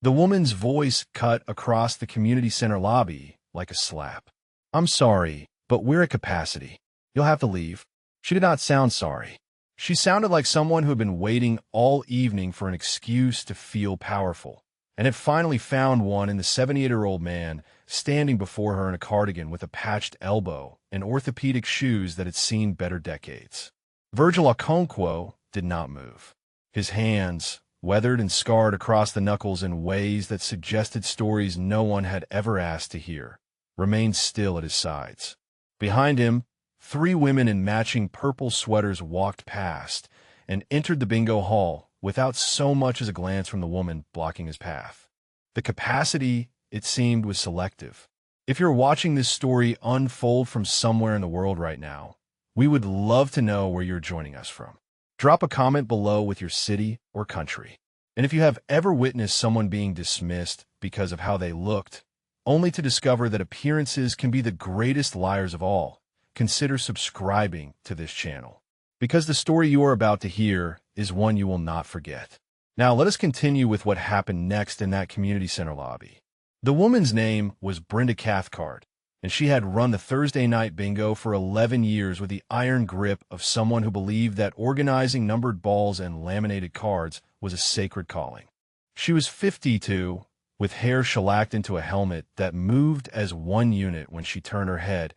The woman's voice cut across the community center lobby like a slap. "I'm sorry, but we're at capacity. You'll have to leave." She did not sound sorry. She sounded like someone who had been waiting all evening for an excuse to feel powerful, and had finally found one in the 78-year-old man standing before her in a cardigan with a patched elbow and orthopedic shoes that had seen better decades. Virgil Okonkwo did not move. His hands, weathered and scarred across the knuckles in ways that suggested stories no one had ever asked to hear, remained still at his sides. Behind him, 3 women in matching purple sweaters walked past and entered the bingo hall without so much as a glance from the woman blocking his path. The capacity, it seemed, was selective. If you're watching this story unfold from somewhere in the world right now, we would love to know where you're joining us from. Drop a comment below with your city or country. And if you have ever witnessed someone being dismissed because of how they looked, only to discover that appearances can be the greatest liars of all, consider subscribing to this channel, because the story you are about to hear is one you will not forget. Now let us continue with what happened next in that community center lobby. The woman's name was Brenda Cathcart, and she had run the Thursday night bingo for 11 years with the iron grip of someone who believed that organizing numbered balls and laminated cards was a sacred calling. She was 52, with hair shellacked into a helmet that moved as one unit when she turned her head,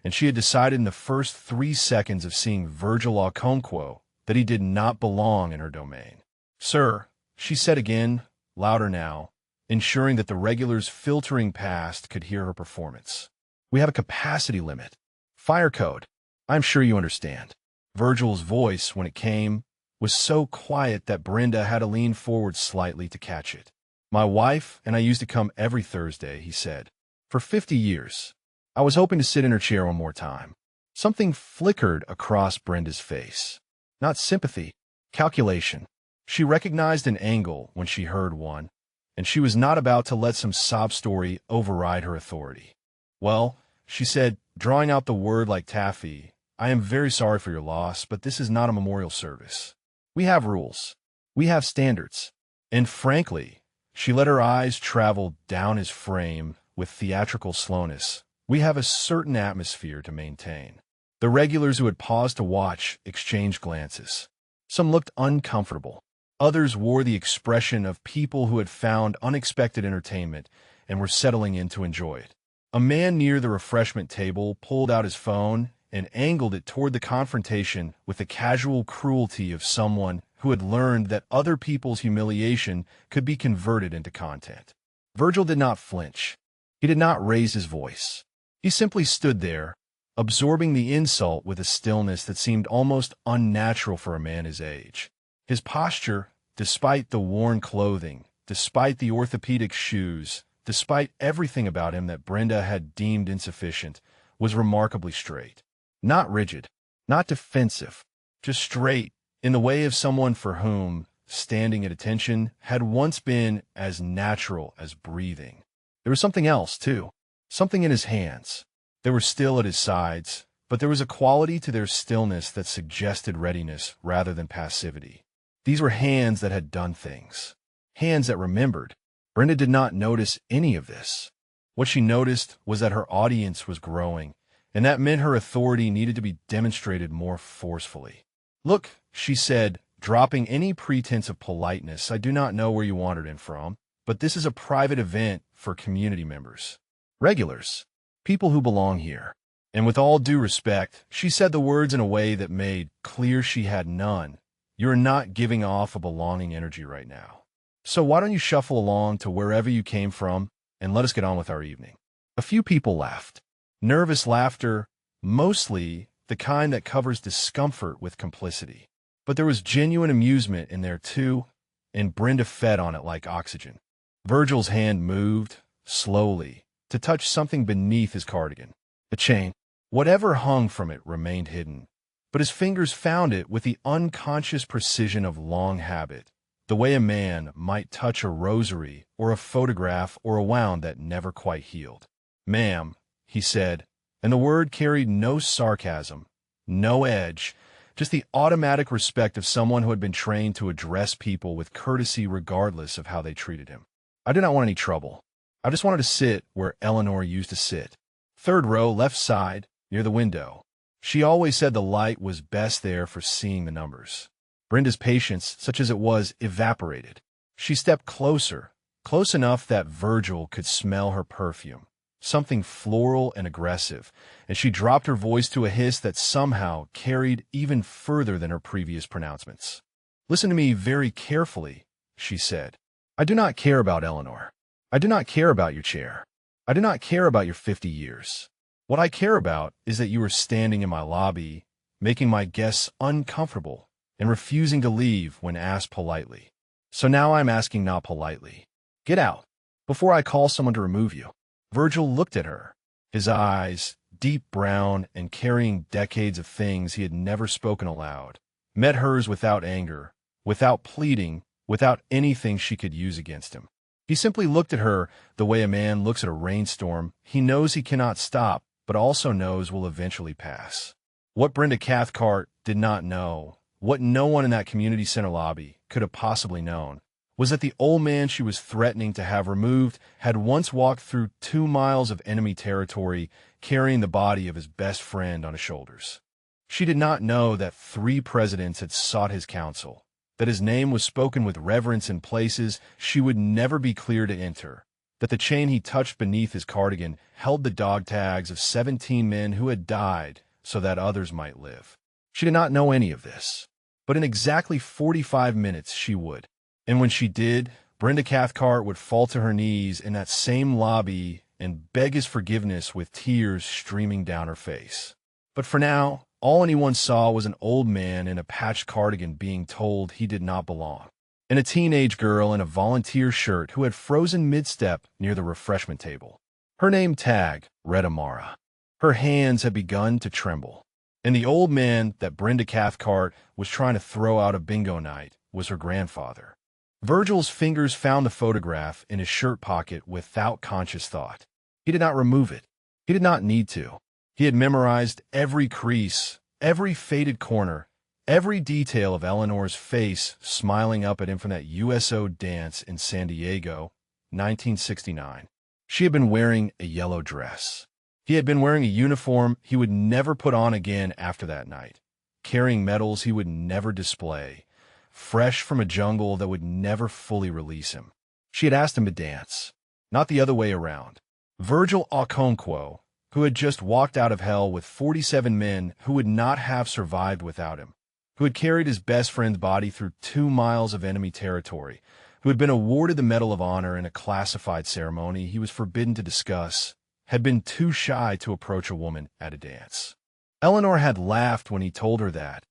and she had decided in the first 3 seconds of seeing Virgil Okonkwo that he did not belong in her domain. "Sir," she said again, louder now, ensuring that the regulars filtering past could hear her performance. "We have a capacity limit. Fire code. I'm sure you understand." Virgil's voice, when it came, was so quiet that Brenda had to lean forward slightly to catch it. "My wife and I used to come every Thursday," he said. "For 50 years. I was hoping to sit in her chair one more time." Something flickered across Brenda's face. Not sympathy, calculation. She recognized an angle when she heard one, and she was not about to let some sob story override her authority. "Well," she said, drawing out the word like taffy, "I am very sorry for your loss, but this is not a memorial service. We have rules. We have standards." And frankly, she let her eyes travel down his frame with theatrical slowness. "We have a certain atmosphere to maintain." The regulars who had paused to watch exchanged glances. Some looked uncomfortable. Others wore the expression of people who had found unexpected entertainment and were settling in to enjoy it. A man near the refreshment table pulled out his phone and angled it toward the confrontation with the casual cruelty of someone who had learned that other people's humiliation could be converted into content. Virgil did not flinch. He did not raise his voice. He simply stood there, absorbing the insult with a stillness that seemed almost unnatural for a man his age. His posture, despite the worn clothing, despite the orthopedic shoes, despite everything about him that Brenda had deemed insufficient, was remarkably straight. Not rigid, not defensive, just straight, in the way of someone for whom standing at attention had once been as natural as breathing. There was something else, too. Something in his hands. They were still at his sides, but there was a quality to their stillness that suggested readiness rather than passivity. These were hands that had done things. Hands that remembered. Brenda did not notice any of this. What she noticed was that her audience was growing, and that meant her authority needed to be demonstrated more forcefully. "Look," she said, dropping any pretense of politeness, "I do not know where you wandered in from, but this is a private event for community members. Regulars. People who belong here." And with all due respect, she said the words in a way that made clear she had none. "You're not giving off a belonging energy right now. So why don't you shuffle along to wherever you came from and let us get on with our evening?" A few people laughed. Nervous laughter, mostly the kind that covers discomfort with complicity. But there was genuine amusement in there too, and Brenda fed on it like oxygen. Virgil's hand moved, slowly, to touch something beneath his cardigan. A chain. Whatever hung from it remained hidden, but his fingers found it with the unconscious precision of long habit, the way a man might touch a rosary or a photograph or a wound that never quite healed. "Ma'am," he said, and the word carried no sarcasm, no edge, just the automatic respect of someone who had been trained to address people with courtesy regardless of how they treated him. I did not want any trouble. I just wanted to sit where Eleanor used to sit. Third row, left side, near the window. She always said the light was best there for seeing the numbers. Brenda's patience, such as it was, evaporated. She stepped closer, close enough that Virgil could smell her perfume, something floral and aggressive, and she dropped her voice to a hiss that somehow carried even further than her previous pronouncements. "Listen to me very carefully," she said. "I do not care about Eleanor. I do not care about your chair. I do not care about your 50 years. What I care about is that you are standing in my lobby, making my guests uncomfortable, and refusing to leave when asked politely. So now I'm asking not politely. Get out, before I call someone to remove you." Virgil looked at her, his eyes, deep brown and carrying decades of things he had never spoken aloud, met hers without anger, without pleading, without anything she could use against him. He simply looked at her the way a man looks at a rainstorm he knows he cannot stop, but also knows will eventually pass. What Brenda Cathcart did not know, what no one in that community center lobby could have possibly known, was that the old man she was threatening to have removed had once walked through 2 miles of enemy territory carrying the body of his best friend on his shoulders. She did not know that 3 presidents had sought his counsel, that his name was spoken with reverence in places she would never be cleared to enter, that the chain he touched beneath his cardigan held the dog tags of 17 men who had died so that others might live. She did not know any of this, but in exactly 45 minutes she would. And when she did, Brenda Cathcart would fall to her knees in that same lobby and beg his forgiveness with tears streaming down her face. But for now, all anyone saw was an old man in a patched cardigan being told he did not belong, and a teenage girl in a volunteer shirt who had frozen mid-step near the refreshment table. Her name tag read Amara. Her hands had begun to tremble, and the old man that Brenda Cathcart was trying to throw out of bingo night was her grandfather. Virgil's fingers found the photograph in his shirt pocket without conscious thought. He did not remove it. He did not need to. He had memorized every crease, every faded corner, every detail of Eleanor's face smiling up at him from that USO dance in San Diego, 1969. She had been wearing a yellow dress. He had been wearing a uniform he would never put on again after that night, carrying medals he would never display, fresh from a jungle that would never fully release him. She had asked him to dance, not the other way around. Virgil Okonkwo, who had just walked out of hell with 47 men who would not have survived without him, who had carried his best friend's body through 2 miles of enemy territory, who had been awarded the Medal of Honor in a classified ceremony he was forbidden to discuss, had been too shy to approach a woman at a dance. Eleanor had laughed when he told her that,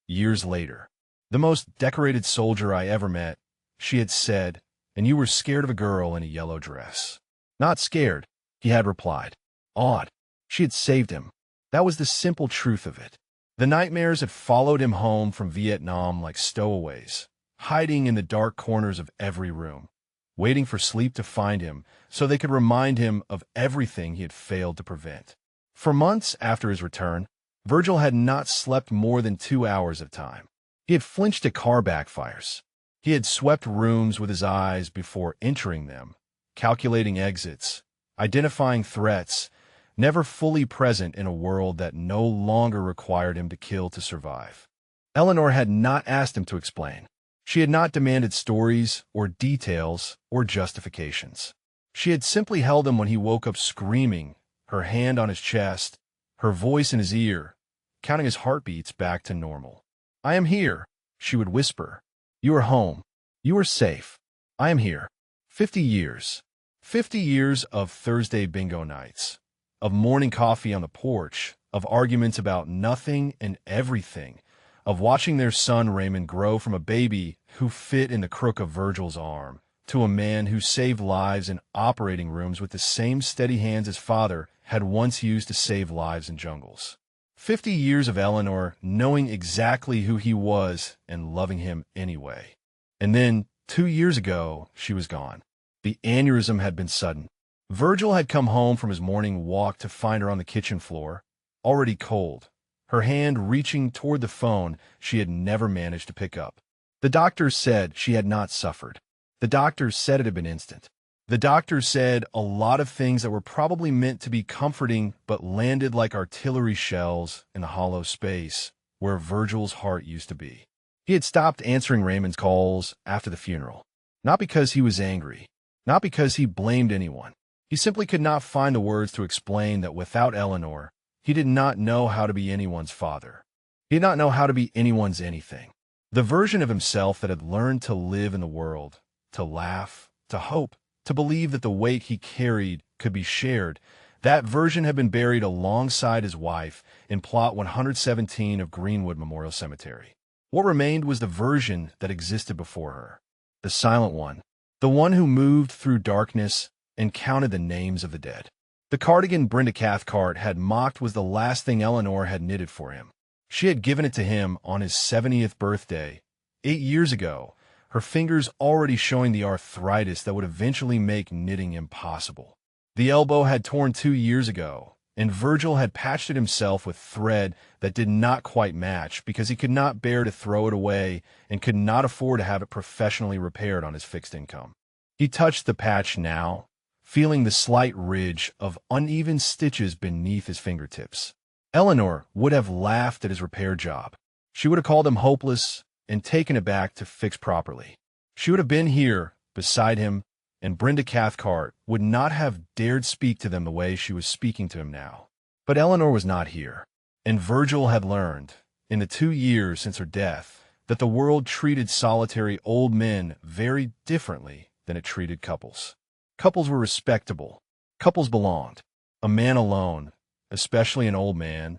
years later. "The most decorated soldier I ever met," she had said, "and you were scared of a girl in a yellow dress." "Not scared," he had replied. Awed. She had saved him. That was the simple truth of it. The nightmares had followed him home from Vietnam like stowaways, hiding in the dark corners of every room, waiting for sleep to find him so they could remind him of everything he had failed to prevent. For months after his return, Virgil had not slept more than 2 hours at a time. He had flinched at car backfires. He had swept rooms with his eyes before entering them, calculating exits, identifying threats, never fully present in a world that no longer required him to kill to survive. Eleanor had not asked him to explain. She had not demanded stories or details or justifications. She had simply held him when he woke up screaming, her hand on his chest, her voice in his ear, counting his heartbeats back to normal. "I am here," she would whisper. "You are home. You are safe. I am here." 50 years. 50 years of Thursday bingo nights, of morning coffee on the porch, of arguments about nothing and everything, of watching their son Raymond grow from a baby who fit in the crook of Virgil's arm to a man who saved lives in operating rooms with the same steady hands his father had once used to save lives in jungles. 50 years of Eleanor knowing exactly who he was and loving him anyway. And then, 2 years ago, she was gone. The aneurysm had been sudden. Virgil had come home from his morning walk to find her on the kitchen floor, already cold, her hand reaching toward the phone she had never managed to pick up. The doctors said she had not suffered. The doctors said it had been instant. The doctor said a lot of things that were probably meant to be comforting but landed like artillery shells in the hollow space where Virgil's heart used to be. He had stopped answering Raymond's calls after the funeral, not because he was angry, not because he blamed anyone. He simply could not find the words to explain that without Eleanor, he did not know how to be anyone's father. He did not know how to be anyone's anything. The version of himself that had learned to live in the world, to laugh, to hope, to believe that the weight he carried could be shared, that version had been buried alongside his wife in Plot 117 of Greenwood Memorial Cemetery. What remained was the version that existed before her, the silent one, the one who moved through darkness and counted the names of the dead. The cardigan Brenda Cathcart had mocked was the last thing Eleanor had knitted for him. She had given it to him on his 70th birthday, 8 years ago, her fingers already showing the arthritis that would eventually make knitting impossible. The elbow had torn 2 years ago, and Virgil had patched it himself with thread that did not quite match because he could not bear to throw it away and could not afford to have it professionally repaired on his fixed income. He touched the patch now, feeling the slight ridge of uneven stitches beneath his fingertips. Eleanor would have laughed at his repair job. She would have called him hopeless and taken it back to fix properly. She would have been here, beside him, and Brenda Cathcart would not have dared speak to them the way she was speaking to him now. But Eleanor was not here, and Virgil had learned, in the 2 years since her death, that the world treated solitary old men very differently than it treated couples. Couples were respectable. Couples belonged. A man alone, especially an old man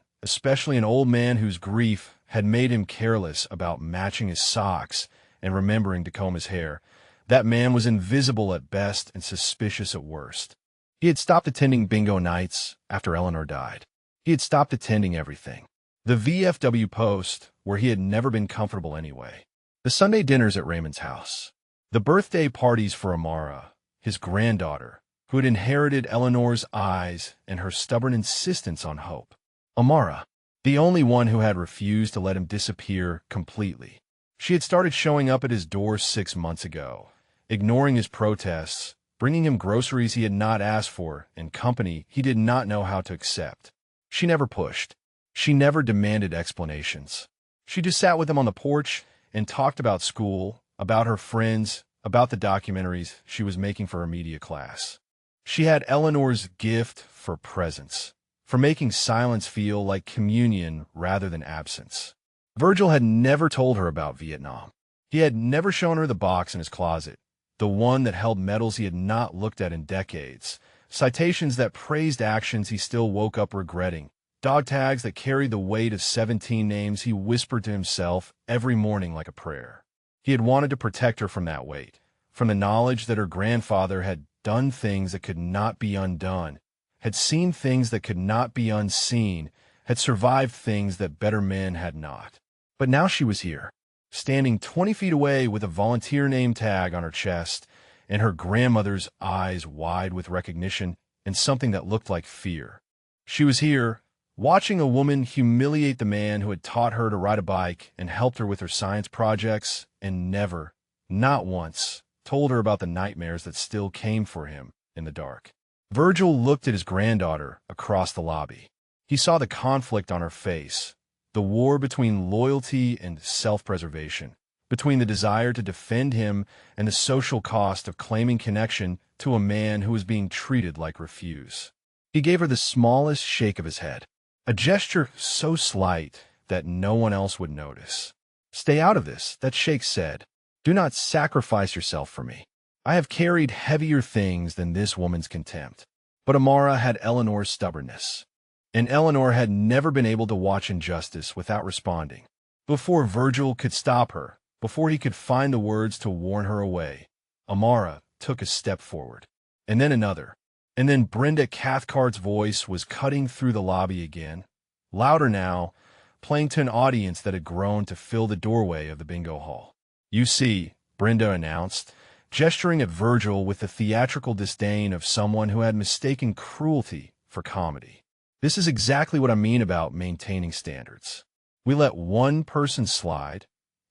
whose grief had made him careless about matching his socks and remembering to comb his hair. That man was invisible at best and suspicious at worst. He had stopped attending bingo nights after Eleanor died. He had stopped attending everything. The VFW Post, where he had never been comfortable anyway. The Sunday dinners at Raymond's house. The birthday parties for Amara, his granddaughter, who had inherited Eleanor's eyes and her stubborn insistence on hope. Amara, the only one who had refused to let him disappear completely. She had started showing up at his door 6 months ago, ignoring his protests, bringing him groceries he had not asked for and company he did not know how to accept. She never pushed. She never demanded explanations. She just sat with him on the porch and talked about school, about her friends, about the documentaries she was making for her media class. She had Eleanor's gift for presence, for making silence feel like communion rather than absence. Virgil had never told her about Vietnam. He had never shown her the box in his closet, the one that held medals he had not looked at in decades, citations that praised actions he still woke up regretting, dog tags that carried the weight of 17 names he whispered to himself every morning like a prayer. He had wanted to protect her from that weight, from the knowledge that her grandfather had done things that could not be undone, had seen things that could not be unseen, had survived things that better men had not. But now she was here, standing 20 feet away with a volunteer name tag on her chest, and her grandmother's eyes wide with recognition and something that looked like fear. She was here, watching a woman humiliate the man who had taught her to ride a bike and helped her with her science projects, and never, not once, told her about the nightmares that still came for him in the dark. Virgil looked at his granddaughter across the lobby. He saw the conflict on her face, the war between loyalty and self-preservation, between the desire to defend him and the social cost of claiming connection to a man who was being treated like refuse. He gave her the smallest shake of his head, a gesture so slight that no one else would notice. "Stay out of this," that shake said. "Do not sacrifice yourself for me. I have carried heavier things than this woman's contempt." But Amara had Eleanor's stubbornness, and Eleanor had never been able to watch injustice without responding. Before Virgil could stop her, before he could find the words to warn her away, Amara took a step forward, and then another. And then Brenda Cathcart's voice was cutting through the lobby again, louder now, playing to an audience that had grown to fill the doorway of the bingo hall. "You see," Brenda announced, gesturing at Virgil with the theatrical disdain of someone who had mistaken cruelty for comedy. "This is exactly what I mean about maintaining standards. We let one person slide,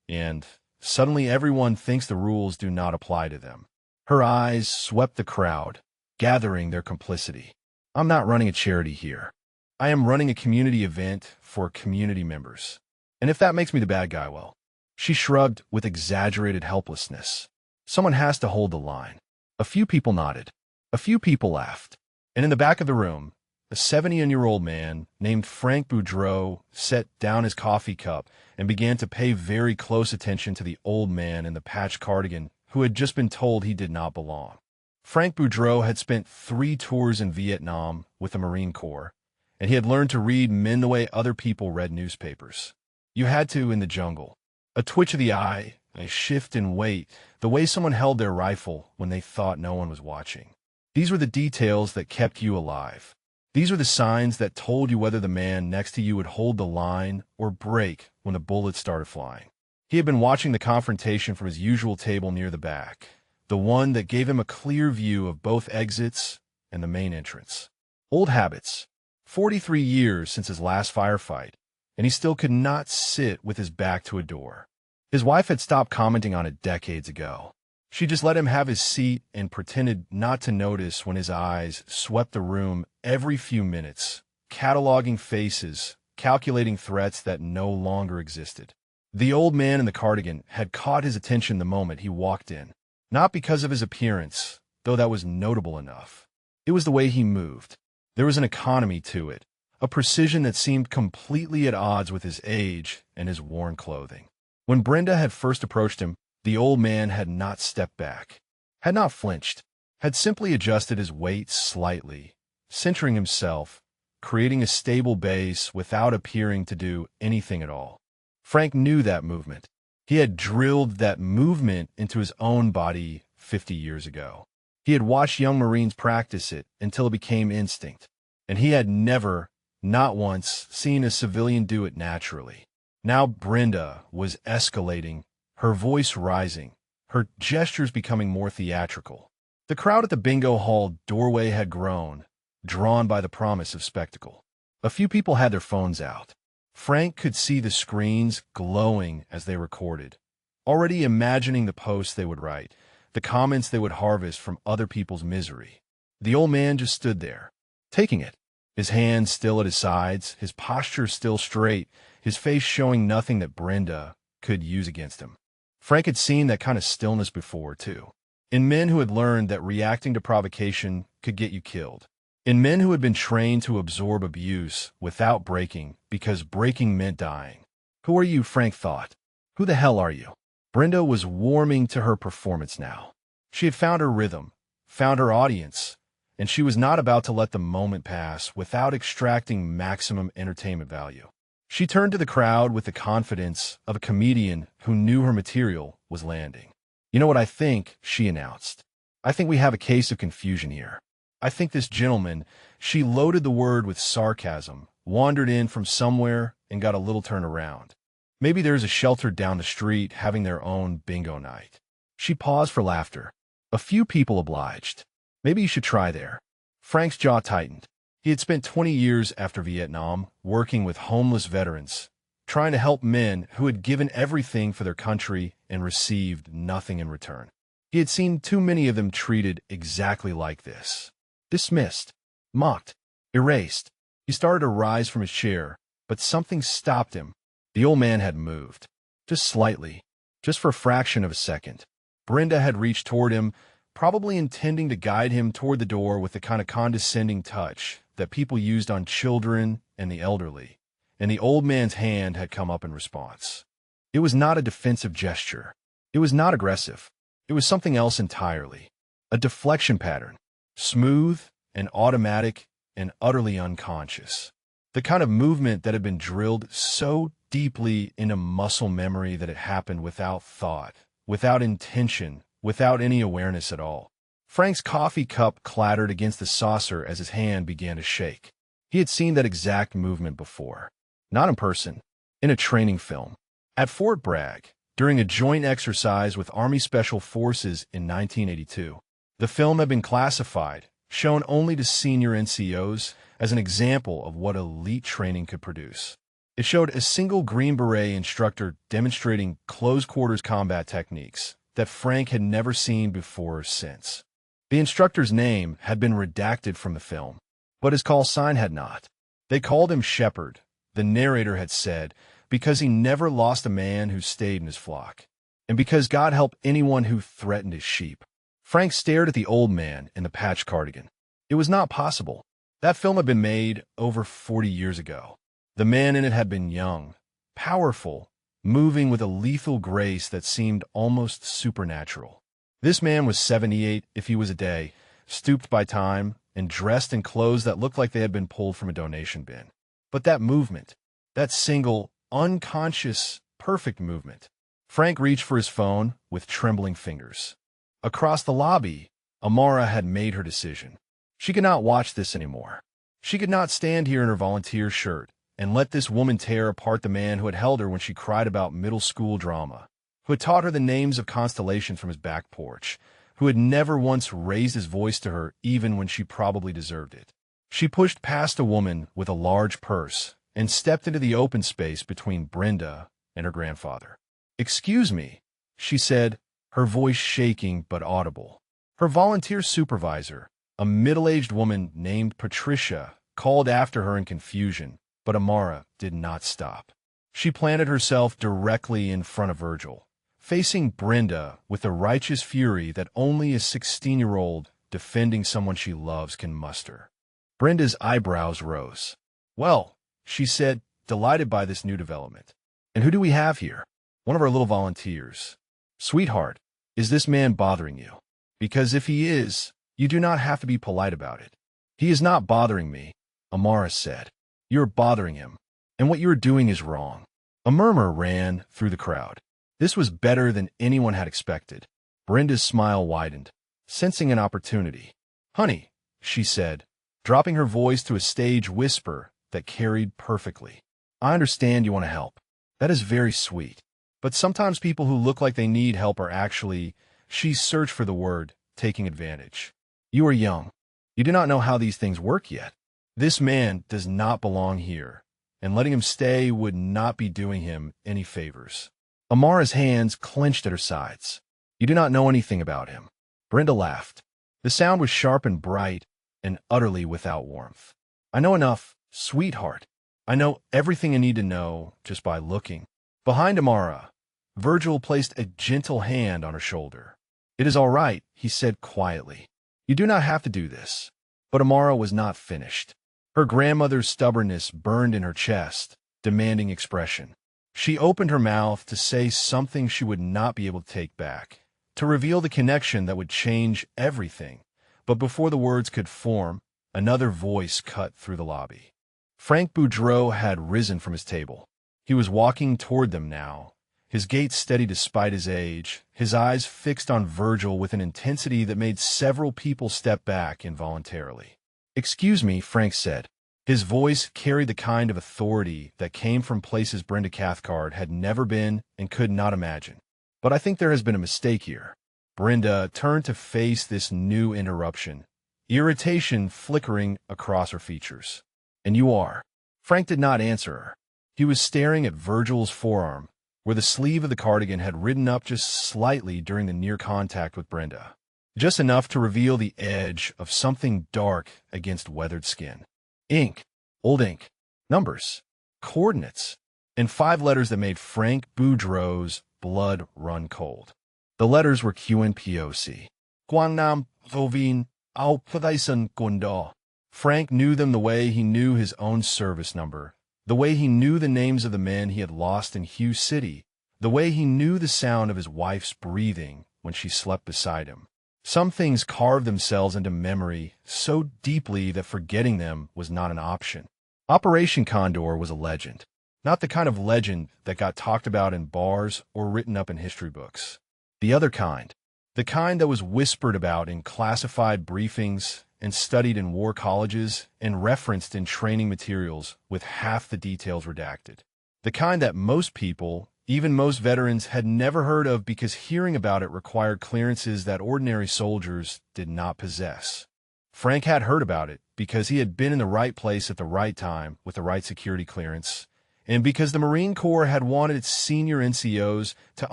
and suddenly everyone thinks the rules do not apply to them. Her eyes swept the crowd, gathering their complicity. I'm not running a charity here. I am running a community event for community members. And if that makes me the bad guy, well. She shrugged with exaggerated helplessness. Someone has to hold the line. A few people nodded. A few people laughed. And in the back of the room, a 70-year-old man named Frank Boudreau set down his coffee cup and began to pay very close attention to the old man in the patched cardigan who had just been told he did not belong. Frank Boudreau had spent 3 tours in Vietnam with the Marine Corps, and he had learned to read men the way other people read newspapers. You had to in the jungle. A twitch of the eye, a shift in weight, the way someone held their rifle when they thought no one was watching. These were the details that kept you alive. These were the signs that told you whether the man next to you would hold the line or break when the bullets started flying. He had been watching the confrontation from his usual table near the back, the one that gave him a clear view of both exits and the main entrance. Old habits. 43 years since his last firefight, and he still could not sit with his back to a door. His wife had stopped commenting on it decades ago. She just let him have his seat and pretended not to notice when his eyes swept the room every few minutes, cataloging faces, calculating threats that no longer existed. The old man in the cardigan had caught his attention the moment he walked in, not because of his appearance, though that was notable enough. It was the way he moved. There was an economy to it, a precision that seemed completely at odds with his age and his worn clothing. When Brenda had first approached him, the old man had not stepped back, had not flinched, had simply adjusted his weight slightly, centering himself, creating a stable base without appearing to do anything at all. Frank knew that movement. He had drilled that movement into his own body 50 years ago. He had watched young Marines practice it until it became instinct, and he had never, not once, seen a civilian do it naturally. Now Brenda was escalating, her voice rising, her gestures becoming more theatrical. The crowd at the bingo hall doorway had grown, drawn by the promise of spectacle. A few people had their phones out. Frank could see the screens glowing as they recorded, already imagining the posts they would write, the comments they would harvest from other people's misery. The old man just stood there, taking it, his hands still at his sides, his posture still straight, his face showing nothing that Brenda could use against him. Frank had seen that kind of stillness before, too, in men who had learned that reacting to provocation could get you killed, in men who had been trained to absorb abuse without breaking because breaking meant dying. Who are you, Frank thought? Who the hell are you? Brenda was warming to her performance now. She had found her rhythm, found her audience, and she was not about to let the moment pass without extracting maximum entertainment value. She turned to the crowd with the confidence of a comedian who knew her material was landing. You know what I think, she announced. I think we have a case of confusion here. I think this gentleman, she loaded the word with sarcasm, wandered in from somewhere and got a little turn around. Maybe there's a shelter down the street having their own bingo night. She paused for laughter. A few people obliged. Maybe you should try there. Frank's jaw tightened. He had spent 20 years after Vietnam working with homeless veterans, trying to help men who had given everything for their country and received nothing in return. He had seen too many of them treated exactly like this. Dismissed, mocked, erased. He started to rise from his chair, but something stopped him. The old man had moved. Just slightly, just for a fraction of a second. Brenda had reached toward him, probably intending to guide him toward the door with the kind of condescending touch that people used on children and the elderly, and the old man's hand had come up in response. It was not a defensive gesture. It was not aggressive. It was something else entirely. A deflection pattern, smooth and automatic and utterly unconscious. The kind of movement that had been drilled so deeply into muscle memory that it happened without thought, without intention, without any awareness at all. Frank's coffee cup clattered against the saucer as his hand began to shake. He had seen that exact movement before. Not in person, in a training film. At Fort Bragg, during a joint exercise with Army Special Forces in 1982. The film had been classified, shown only to senior NCOs, as an example of what elite training could produce. It showed a single Green Beret instructor demonstrating close-quarters combat techniques, that Frank had never seen before or since. The instructor's name had been redacted from the film, but his call sign had not. They called him Shepherd, the narrator had said, because he never lost a man who stayed in his flock, and because God helped anyone who threatened his sheep. Frank stared at the old man in the patched cardigan. It was not possible. That film had been made over 40 years ago. The man in it had been young, powerful, moving with a lethal grace that seemed almost supernatural. This man was 78 if he was a day, stooped by time, and dressed in clothes that looked like they had been pulled from a donation bin. But that movement, that single, unconscious, perfect movement. Frank reached for his phone with trembling fingers. Across the lobby, Amara had made her decision. She could not watch this anymore. She could not stand here in her volunteer shirt and let this woman tear apart the man who had held her when she cried about middle school drama, who had taught her the names of constellations from his back porch, who had never once raised his voice to her even when she probably deserved it. She pushed past a woman with a large purse and stepped into the open space between Brenda and her grandfather. "Excuse me," she said, her voice shaking but audible. Her volunteer supervisor, a middle-aged woman named Patricia, called after her in confusion, but Amara did not stop. She planted herself directly in front of Virgil, facing Brenda with the righteous fury that only a 16-year-old defending someone she loves can muster. Brenda's eyebrows rose. "Well," she said, delighted by this new development. "And who do we have here?" "One of our little volunteers." "Sweetheart, is this man bothering you? Because if he is, you do not have to be polite about it." "He is not bothering me," Amara said. "You are bothering him, and what you are doing is wrong." A murmur ran through the crowd. This was better than anyone had expected. Brenda's smile widened, sensing an opportunity. "Honey," she said, dropping her voice to a stage whisper that carried perfectly. "I understand you want to help. That is very sweet. But sometimes people who look like they need help are actually," she searched for the word, "taking advantage. You are young. You do not know how these things work yet. This man does not belong here, and letting him stay would not be doing him any favors." Amara's hands clenched at her sides. "You do not know anything about him." Brenda laughed. The sound was sharp and bright and utterly without warmth. "I know enough, sweetheart. I know everything I need to know just by looking." Behind Amara, Virgil placed a gentle hand on her shoulder. "It is all right," he said quietly. "You do not have to do this." But Amara was not finished. Her grandmother's stubbornness burned in her chest, demanding expression. She opened her mouth to say something she would not be able to take back, to reveal the connection that would change everything. But before the words could form, another voice cut through the lobby. Frank Boudreau had risen from his table. He was walking toward them now, his gait steady despite his age, his eyes fixed on Virgil with an intensity that made several people step back involuntarily. "Excuse me," Frank said. His voice carried the kind of authority that came from places Brenda Cathcart had never been and could not imagine. "But I think there has been a mistake here." Brenda turned to face this new interruption, irritation flickering across her features. "And you are?" Frank did not answer her. He was staring at Virgil's forearm, where the sleeve of the cardigan had ridden up just slightly during the near contact with Brenda. Just enough to reveal the edge of something dark against weathered skin. Ink, old ink, numbers, coordinates, and 5 letters that made Frank Boudreau's blood run cold. The letters were QNPOC. Guangnam Vovin Au Padaisen Gundo. Frank knew them the way he knew his own service number, the way he knew the names of the men he had lost in Hugh City, the way he knew the sound of his wife's breathing when she slept beside him. Some things carved themselves into memory so deeply that forgetting them was not an option. Operation Condor was a legend, not the kind of legend that got talked about in bars or written up in history books. The other kind, the kind that was whispered about in classified briefings and studied in war colleges and referenced in training materials with half the details redacted. The kind that most people, even most veterans, had never heard of because hearing about it required clearances that ordinary soldiers did not possess. Frank had heard about it because he had been in the right place at the right time with the right security clearance, and because the Marine Corps had wanted its senior NCOs to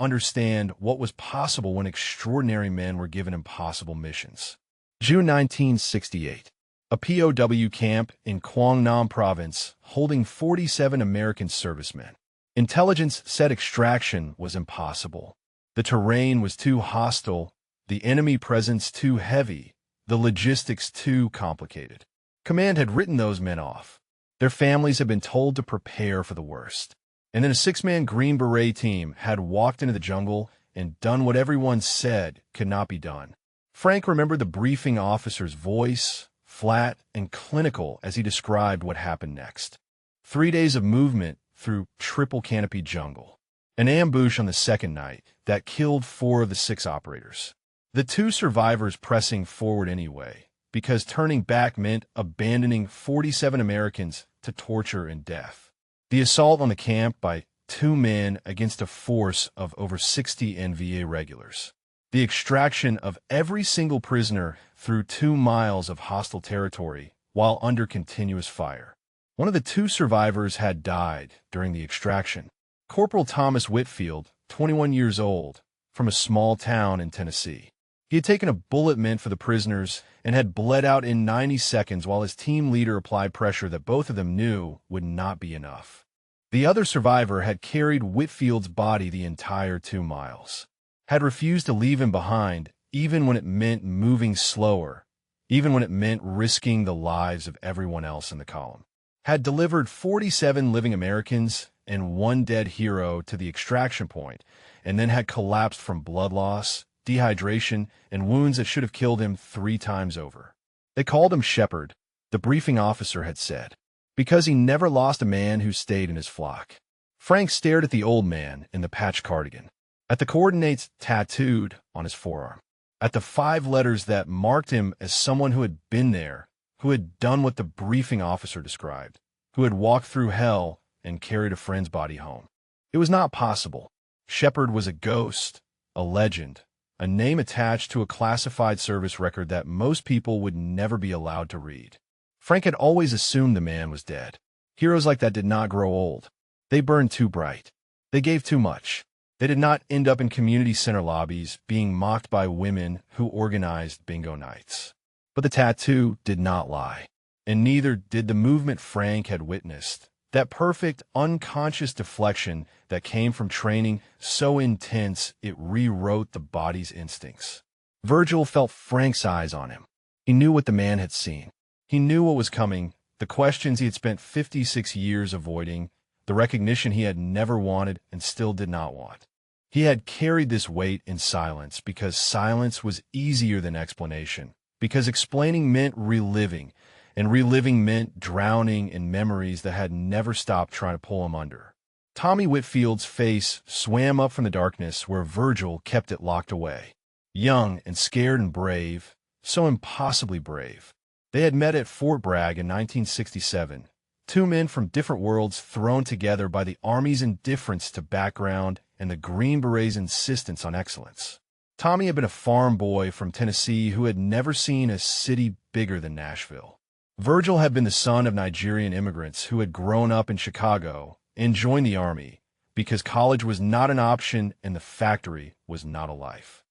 understand what was possible when extraordinary men were given impossible missions. June 1968. A POW camp in Quang Nam Province holding 47 American servicemen. Intelligence said extraction was impossible. The terrain was too hostile, the enemy presence too heavy, the logistics too complicated. Command had written those men off. Their families had been told to prepare for the worst. And then a six-man Green Beret team had walked into the jungle and done what everyone said could not be done. Frank remembered the briefing officer's voice, flat and clinical, as he described what happened next. 3 days of movement through triple canopy jungle. An ambush on the second night that killed 4 of the 6 operators. The 2 survivors pressing forward anyway, because turning back meant abandoning 47 Americans to torture and death. The assault on the camp by 2 men against a force of over 60 NVA regulars. The extraction of every single prisoner through 2 miles of hostile territory while under continuous fire. One of the 2 survivors had died during the extraction. Corporal Thomas Whitfield, 21 years old, from a small town in Tennessee. He had taken a bullet meant for the prisoners and had bled out in 90 seconds while his team leader applied pressure that both of them knew would not be enough. The other survivor had carried Whitfield's body the entire 2 miles. Had refused to leave him behind, even when it meant moving slower, even when it meant risking the lives of everyone else in the column. Had delivered 47 living Americans and 1 dead hero to the extraction point, and then had collapsed from blood loss, dehydration, and wounds that should have killed him 3 times over. They called him Shepherd, the briefing officer had said, because he never lost a man who stayed in his flock. Frank stared at the old man in the patch cardigan, at the coordinates tattooed on his forearm, at the 5 letters that marked him as someone who had been there, who had done what the briefing officer described, who had walked through hell and carried a friend's body home. It was not possible. Shepherd was a ghost, a legend, a name attached to a classified service record that most people would never be allowed to read. Frank had always assumed the man was dead. Heroes like that did not grow old. They burned too bright. They gave too much. They did not end up in community center lobbies being mocked by women who organized bingo nights. But the tattoo did not lie, and neither did the movement Frank had witnessed, that perfect, unconscious deflection that came from training so intense it rewrote the body's instincts. Virgil felt Frank's eyes on him. He knew what the man had seen. He knew what was coming, the questions he had spent 56 years avoiding, the recognition he had never wanted and still did not want. He had carried this weight in silence because silence was easier than explanation, because explaining meant reliving, and reliving meant drowning in memories that had never stopped trying to pull him under. Tommy Whitfield's face swam up from the darkness where Virgil kept it locked away. Young and scared and brave, so impossibly brave. They had met at Fort Bragg in 1967, 2 men from different worlds thrown together by the Army's indifference to background and the Green Berets' insistence on excellence. Tommy had been a farm boy from Tennessee who had never seen a city bigger than Nashville. Virgil had been the son of Nigerian immigrants who had grown up in Chicago and joined the Army because college was not an option and the factory was not a life.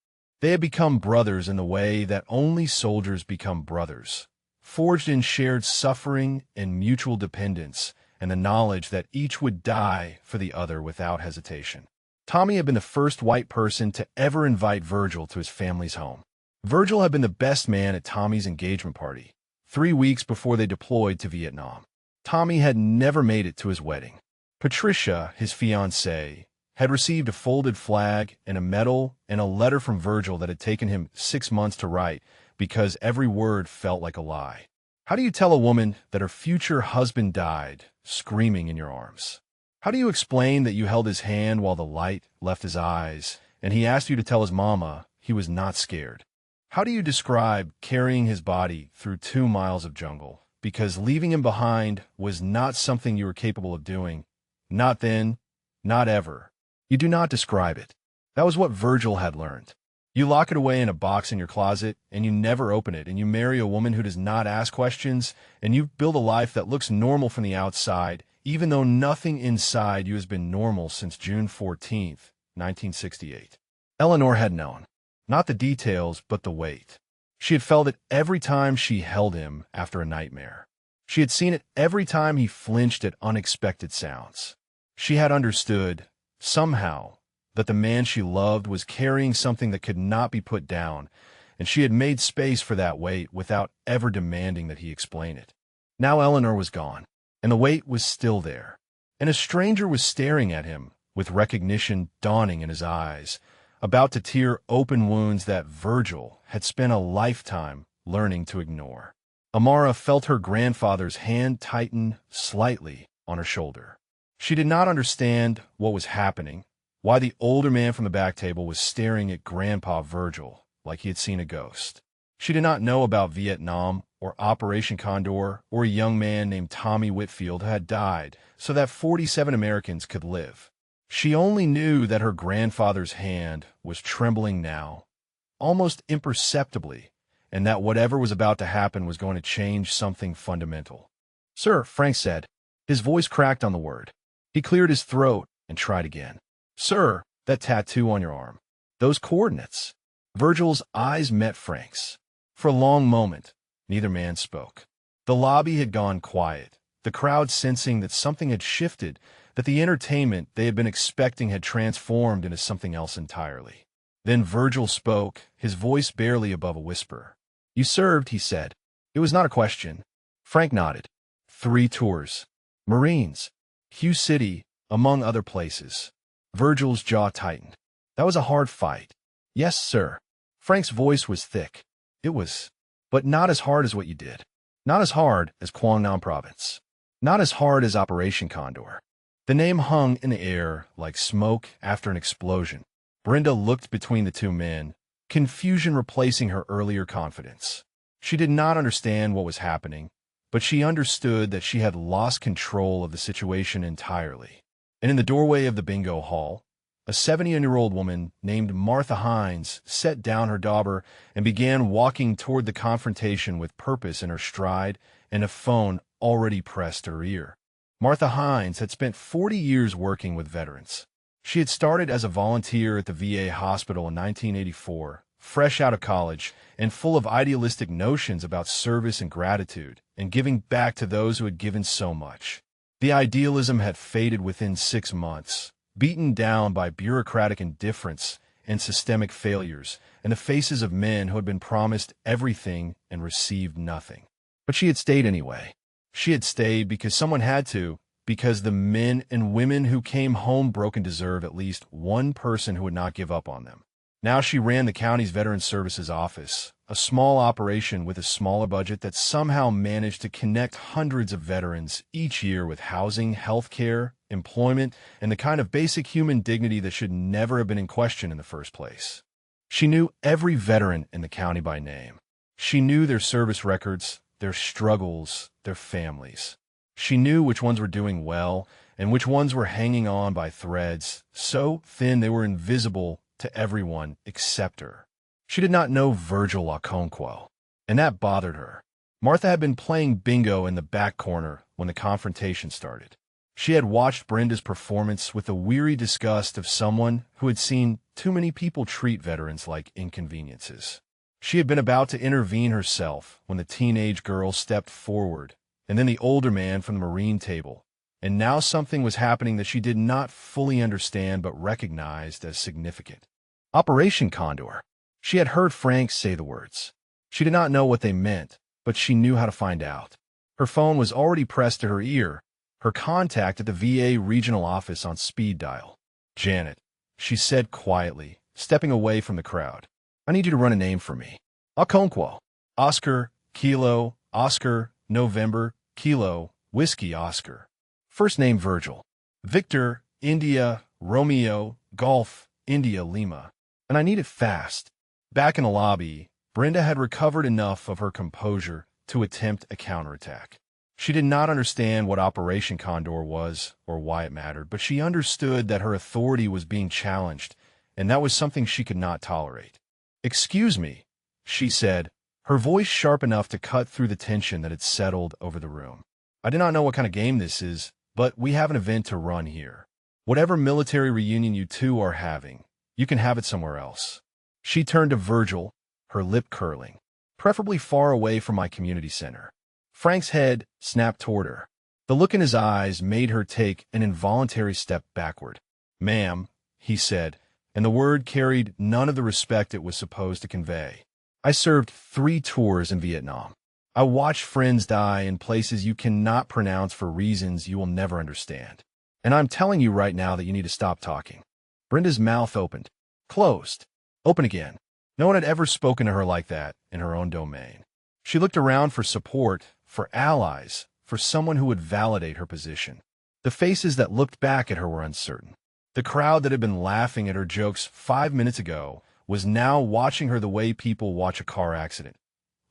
They had become brothers in the way that only soldiers become brothers, forged in shared suffering and mutual dependence and the knowledge that each would die for the other without hesitation. Tommy had been the first white person to ever invite Virgil to his family's home. Virgil had been the best man at Tommy's engagement party, 3 weeks before they deployed to Vietnam. Tommy had never made it to his wedding. Patricia, his fiancée, had received a folded flag and a medal and a letter from Virgil that had taken him 6 months to write because every word felt like a lie. How do you tell a woman that her future husband died, screaming in your arms? How do you explain that you held his hand while the light left his eyes, and he asked you to tell his mama he was not scared? How do you describe carrying his body through 2 miles of jungle, because leaving him behind was not something you were capable of doing? Not then, not ever. You do not describe it. That was what Virgil had learned. You lock it away in a box in your closet, and you never open it, and you marry a woman who does not ask questions, and you build a life that looks normal from the outside, even though nothing inside you has been normal since June 14th, 1968. Eleanor had known. Not the details, but the weight. She had felt it every time she held him after a nightmare. She had seen it every time he flinched at unexpected sounds. She had understood, somehow, that the man she loved was carrying something that could not be put down, and she had made space for that weight without ever demanding that he explain it. Now Eleanor was gone, and the weight was still there, and a stranger was staring at him, with recognition dawning in his eyes, about to tear open wounds that Virgil had spent a lifetime learning to ignore. Amara felt her grandfather's hand tighten slightly on her shoulder. She did not understand what was happening, why the older man from the back table was staring at Grandpa Virgil like he had seen a ghost. She did not know about Vietnam or Operation Condor or a young man named Tommy Whitfield who had died so that 47 Americans could live. She only knew that her grandfather's hand was trembling now, almost imperceptibly, and that whatever was about to happen was going to change something fundamental. "Sir," Frank said. His voice cracked on the word. He cleared his throat and tried again. "Sir, that tattoo on your arm. Those coordinates." Virgil's eyes met Frank's. For a long moment, neither man spoke. The lobby had gone quiet, the crowd sensing that something had shifted, that the entertainment they had been expecting had transformed into something else entirely. Then Virgil spoke, his voice barely above a whisper. "You served," he said. It was not a question. Frank nodded. 3 tours. Marines. Hugh City, among other places. Virgil's jaw tightened. "That was a hard fight." "Yes, sir." Frank's voice was thick. "It was. But not as hard as what you did. Not as hard as Quang Nam Province. Not as hard as Operation Condor." The name hung in the air like smoke after an explosion. Brenda looked between the two men, confusion replacing her earlier confidence. She did not understand what was happening, but she understood that she had lost control of the situation entirely. And in the doorway of the bingo hall, a 70-year-old woman named Martha Hines set down her dauber and began walking toward the confrontation with purpose in her stride and a phone already pressed to her ear. Martha Hines had spent 40 years working with veterans. She had started as a volunteer at the VA hospital in 1984, fresh out of college and full of idealistic notions about service and gratitude and giving back to those who had given so much. The idealism had faded within 6 months, beaten down by bureaucratic indifference and systemic failures in the faces of men who had been promised everything and received nothing. But she had stayed anyway. She had stayed because someone had to, because the men and women who came home broken deserve at least one person who would not give up on them. Now she ran the county's Veterans Services Office, a small operation with a smaller budget that somehow managed to connect hundreds of veterans each year with housing, health care, employment, and the kind of basic human dignity that should never have been in question in the first place. She knew every veteran in the county by name. She knew their service records, their struggles, their families. She knew which ones were doing well and which ones were hanging on by threads, so thin they were invisible to everyone except her. She did not know Virgil Okonkwo, and that bothered her. Martha had been playing bingo in the back corner when the confrontation started. She had watched Brenda's performance with the weary disgust of someone who had seen too many people treat veterans like inconveniences. She had been about to intervene herself when the teenage girl stepped forward, and then the older man from the Marine table, and now something was happening that she did not fully understand but recognized as significant. Operation Condor. She had heard Frank say the words. She did not know what they meant, but she knew how to find out. Her phone was already pressed to her ear, her contact at the VA regional office on speed dial. "Janet," she said quietly, stepping away from the crowd. "I need you to run a name for me. Okonkwo. Oscar, Kilo, Oscar, November, Kilo, Whiskey, Oscar. First name Virgil. Victor, India, Romeo, Golf, India, Lima. And I need it fast." Back in the lobby, Brenda had recovered enough of her composure to attempt a counterattack. She did not understand what Operation Condor was or why it mattered, but she understood that her authority was being challenged, and that was something she could not tolerate. "Excuse me," she said, her voice sharp enough to cut through the tension that had settled over the room. "I do not know what kind of game this is, but we have an event to run here. Whatever military reunion you two are having, you can have it somewhere else." She turned to Virgil, her lip curling. "Preferably far away from my community center." Frank's head snapped toward her. The look in his eyes made her take an involuntary step backward. "Ma'am," he said, and the word carried none of the respect it was supposed to convey. "I served 3 tours in Vietnam. I watched friends die in places you cannot pronounce for reasons you will never understand. And I'm telling you right now that you need to stop talking." Brenda's mouth opened, closed, open again. No one had ever spoken to her like that in her own domain. She looked around for support, for allies, for someone who would validate her position. The faces that looked back at her were uncertain. The crowd that had been laughing at her jokes 5 minutes ago was now watching her the way people watch a car accident,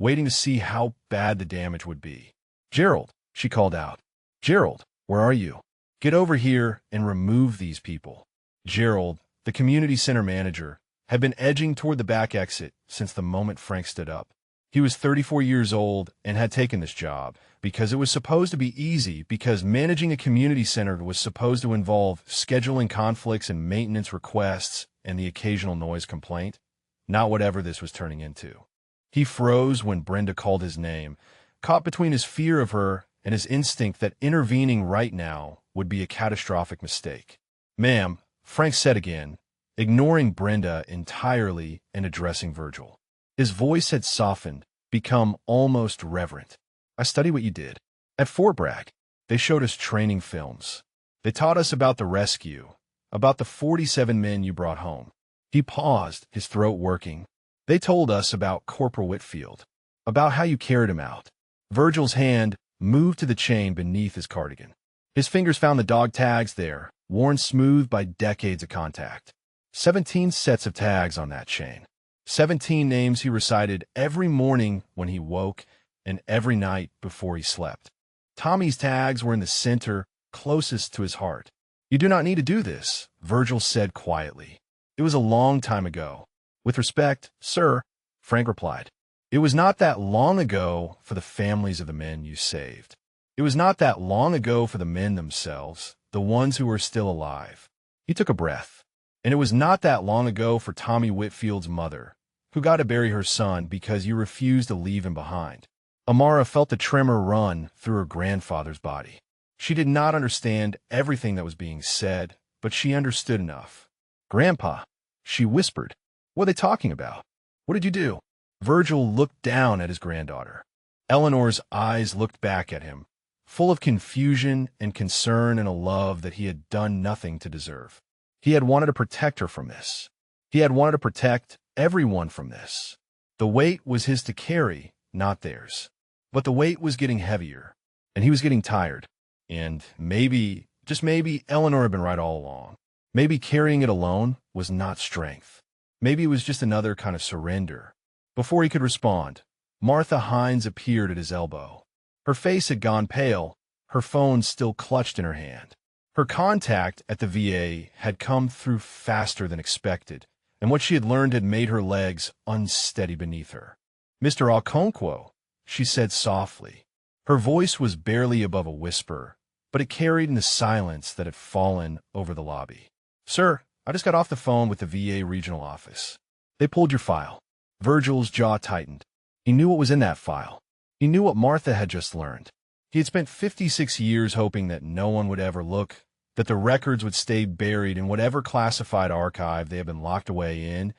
waiting to see how bad the damage would be. "Gerald," she called out. "Gerald, where are you? Get over here and remove these people." Gerald, the community center manager, had been edging toward the back exit since the moment Frank stood up. He was 34 years old and had taken this job because it was supposed to be easy, because managing a community center was supposed to involve scheduling conflicts and maintenance requests and the occasional noise complaint, not whatever this was turning into. He froze when Brenda called his name, caught between his fear of her and his instinct that intervening right now would be a catastrophic mistake. "Ma'am," Frank said again, ignoring Brenda entirely and addressing Virgil. His voice had softened, become almost reverent. "I study what you did. At Fort Bragg, they showed us training films. They taught us about the rescue, about the 47 men you brought home." He paused, his throat working. "They told us about Corporal Whitfield, about how you carried him out." Virgil's hand moved to the chain beneath his cardigan. His fingers found the dog tags there, worn smooth by decades of contact. 17 sets of tags on that chain. 17 names he recited every morning when he woke and every night before he slept. Tommy's tags were in the center, closest to his heart. "You do not need to do this," Virgil said quietly. "It was a long time ago." "With respect, sir," Frank replied. "It was not that long ago for the families of the men you saved. It was not that long ago for the men themselves, the ones who were still alive." He took a breath. "And it was not that long ago for Tommy Whitfield's mother, who got to bury her son because you refused to leave him behind." Amara felt the tremor run through her grandfather's body. She did not understand everything that was being said, but she understood enough. "Grandpa," she whispered. "What are they talking about? What did you do?" Virgil looked down at his granddaughter. Eleanor's eyes looked back at him, full of confusion and concern and a love that he had done nothing to deserve. He had wanted to protect her from this. He had wanted to protect everyone from this. The weight was his to carry, not theirs. But the weight was getting heavier, and he was getting tired. And maybe, just maybe, Eleanor had been right all along. Maybe carrying it alone was not strength. Maybe it was just another kind of surrender. Before he could respond, Martha Hines appeared at his elbow. Her face had gone pale, her phone still clutched in her hand. Her contact at the VA had come through faster than expected, and what she had learned had made her legs unsteady beneath her. "Mr. Okonkwo," she said softly. Her voice was barely above a whisper, but it carried in the silence that had fallen over the lobby. "Sir, I just got off the phone with the VA regional office. They pulled your file." Virgil's jaw tightened. He knew what was in that file. He knew what Martha had just learned. He had spent 56 years hoping that no one would ever look, that the records would stay buried in whatever classified archive they had been locked away in,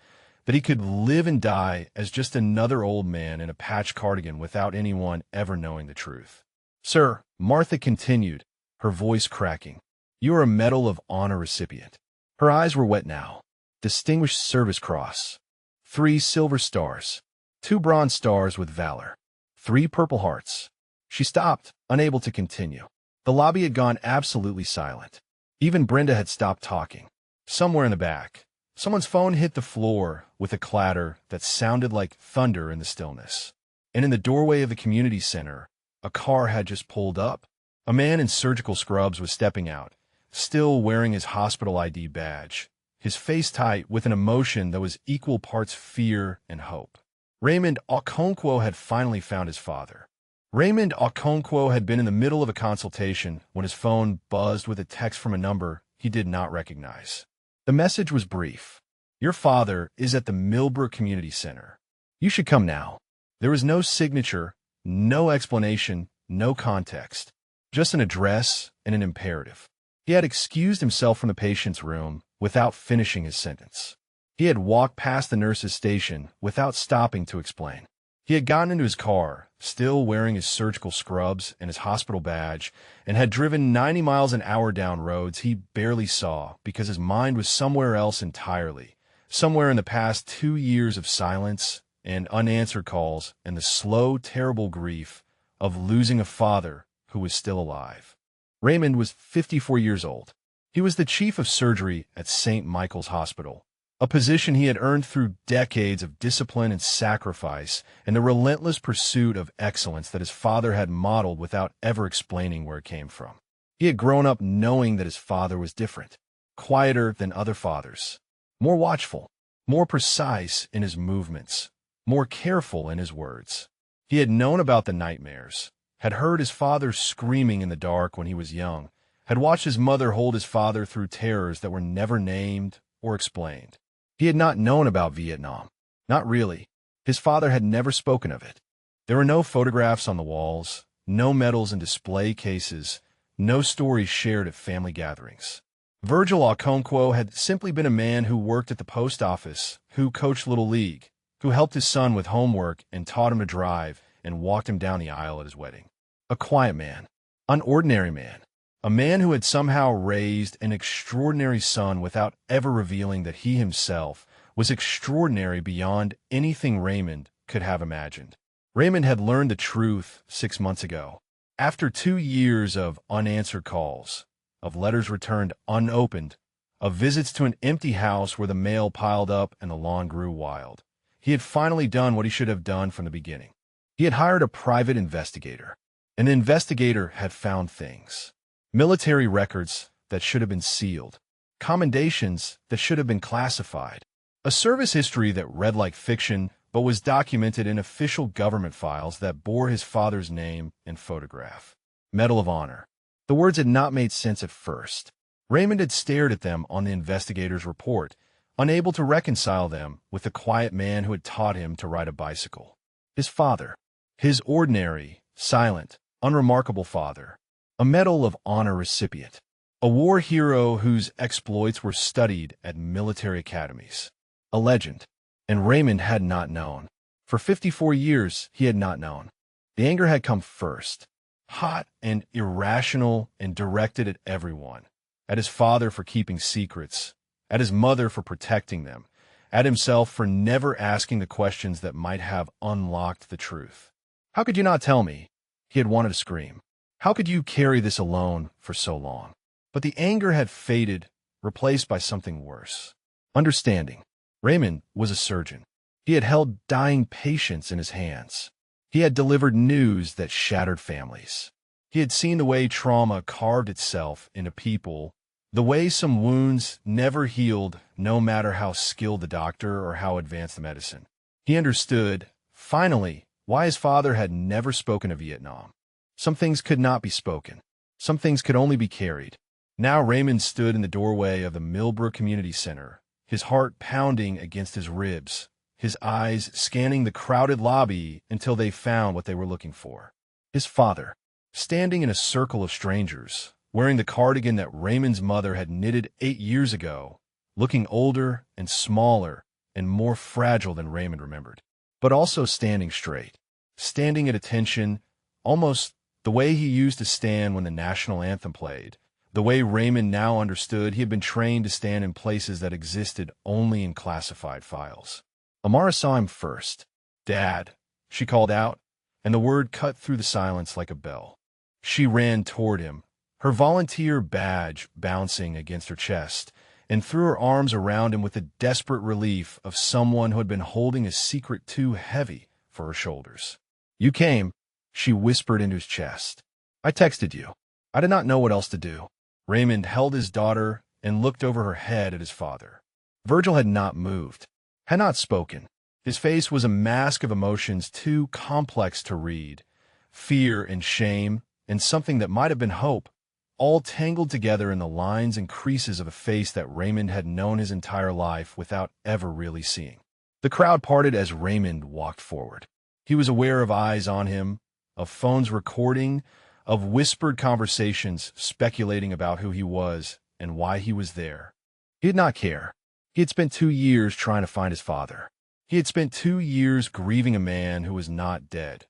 that he could live and die as just another old man in a patch cardigan without anyone ever knowing the truth. "Sir," Martha continued, her voice cracking, "you are a Medal of Honor recipient." Her eyes were wet now. Distinguished Service Cross. 3 silver stars. 2 bronze stars with valor. 3 Purple Hearts. She stopped, unable to continue. The lobby had gone absolutely silent. Even Brenda had stopped talking. Somewhere in the back, someone's phone hit the floor with a clatter that sounded like thunder in the stillness. And in the doorway of the community center, a car had just pulled up. A man in surgical scrubs was stepping out, still wearing his hospital ID badge, his face tight with an emotion that was equal parts fear and hope. Raymond Okonkwo had finally found his father. Raymond Okonkwo had been in the middle of a consultation when his phone buzzed with a text from a number he did not recognize. The message was brief. Your father is at the Millbrook Community Center. You should come now. There was no signature, no explanation, no context, just an address and an imperative. He had excused himself from the patient's room without finishing his sentence. He had walked past the nurse's station without stopping to explain. He had gotten into his car, still wearing his surgical scrubs and his hospital badge, and had driven 90 miles an hour down roads he barely saw because his mind was somewhere else entirely, somewhere in the past 2 years of silence and unanswered calls and the slow, terrible grief of losing a father who was still alive. Raymond was 54 years old. He was the chief of surgery at St. Michael's Hospital, a position he had earned through decades of discipline and sacrifice and the relentless pursuit of excellence that his father had modeled without ever explaining where it came from. He had grown up knowing that his father was different, quieter than other fathers, more watchful, more precise in his movements, more careful in his words. He had known about the nightmares, had heard his father screaming in the dark when he was young, had watched his mother hold his father through terrors that were never named or explained. He had not known about Vietnam. Not really. His father had never spoken of it. There were no photographs on the walls, no medals in display cases, no stories shared at family gatherings. Virgil Okonkwo had simply been a man who worked at the post office, who coached Little League, who helped his son with homework and taught him to drive and walked him down the aisle at his wedding. A quiet man, an ordinary man, a man who had somehow raised an extraordinary son without ever revealing that he himself was extraordinary beyond anything Raymond could have imagined. Raymond had learned the truth 6 months ago. After 2 years of unanswered calls, of letters returned unopened, of visits to an empty house where the mail piled up and the lawn grew wild, he had finally done what he should have done from the beginning. He had hired a private investigator. An investigator had found things. Military records that should have been sealed, commendations that should have been classified, a service history that read like fiction but was documented in official government files that bore his father's name and photograph. Medal of Honor. The words had not made sense at first. Raymond had stared at them on the investigator's report, unable to reconcile them with the quiet man who had taught him to ride a bicycle. His father. His ordinary, silent, unremarkable father. A Medal of Honor recipient, a war hero whose exploits were studied at military academies, a legend. And Raymond had not known. For 54 years, he had not known. The anger had come first, hot and irrational and directed at everyone, at his father for keeping secrets, at his mother for protecting them, at himself for never asking the questions that might have unlocked the truth. How could you not tell me? He had wanted to scream. How could you carry this alone for so long? But the anger had faded, replaced by something worse. Understanding. Raymond was a surgeon. He had held dying patients in his hands. He had delivered news that shattered families. He had seen the way trauma carved itself into people, the way some wounds never healed no matter how skilled the doctor or how advanced the medicine. He understood, finally, why his father had never spoken of Vietnam. Some things could not be spoken. Some things could only be carried. Now Raymond stood in the doorway of the Millbrook Community Center, his heart pounding against his ribs, his eyes scanning the crowded lobby until they found what they were looking for. His father, standing in a circle of strangers, wearing the cardigan that Raymond's mother had knitted 8 years ago, looking older and smaller and more fragile than Raymond remembered, but also standing straight, standing at attention, almost the way he used to stand when the national anthem played, the way Raymond now understood he had been trained to stand in places that existed only in classified files. Amara saw him first. "Dad," she called out, and the word cut through the silence like a bell. She ran toward him, her volunteer badge bouncing against her chest, and threw her arms around him with the desperate relief of someone who had been holding a secret too heavy for her shoulders. "You came," she whispered into his chest. "I texted you. I did not know what else to do." Raymond held his daughter and looked over her head at his father. Virgil had not moved, had not spoken. His face was a mask of emotions too complex to read. fear and shame, and something that might have been hope, all tangled together in the lines and creases of a face that Raymond had known his entire life without ever really seeing. The crowd parted as Raymond walked forward. He was aware of eyes on him, of phones recording, of whispered conversations speculating about who he was and why he was there. He did not care. He had spent 2 years trying to find his father. He had spent 2 years grieving a man who was not dead,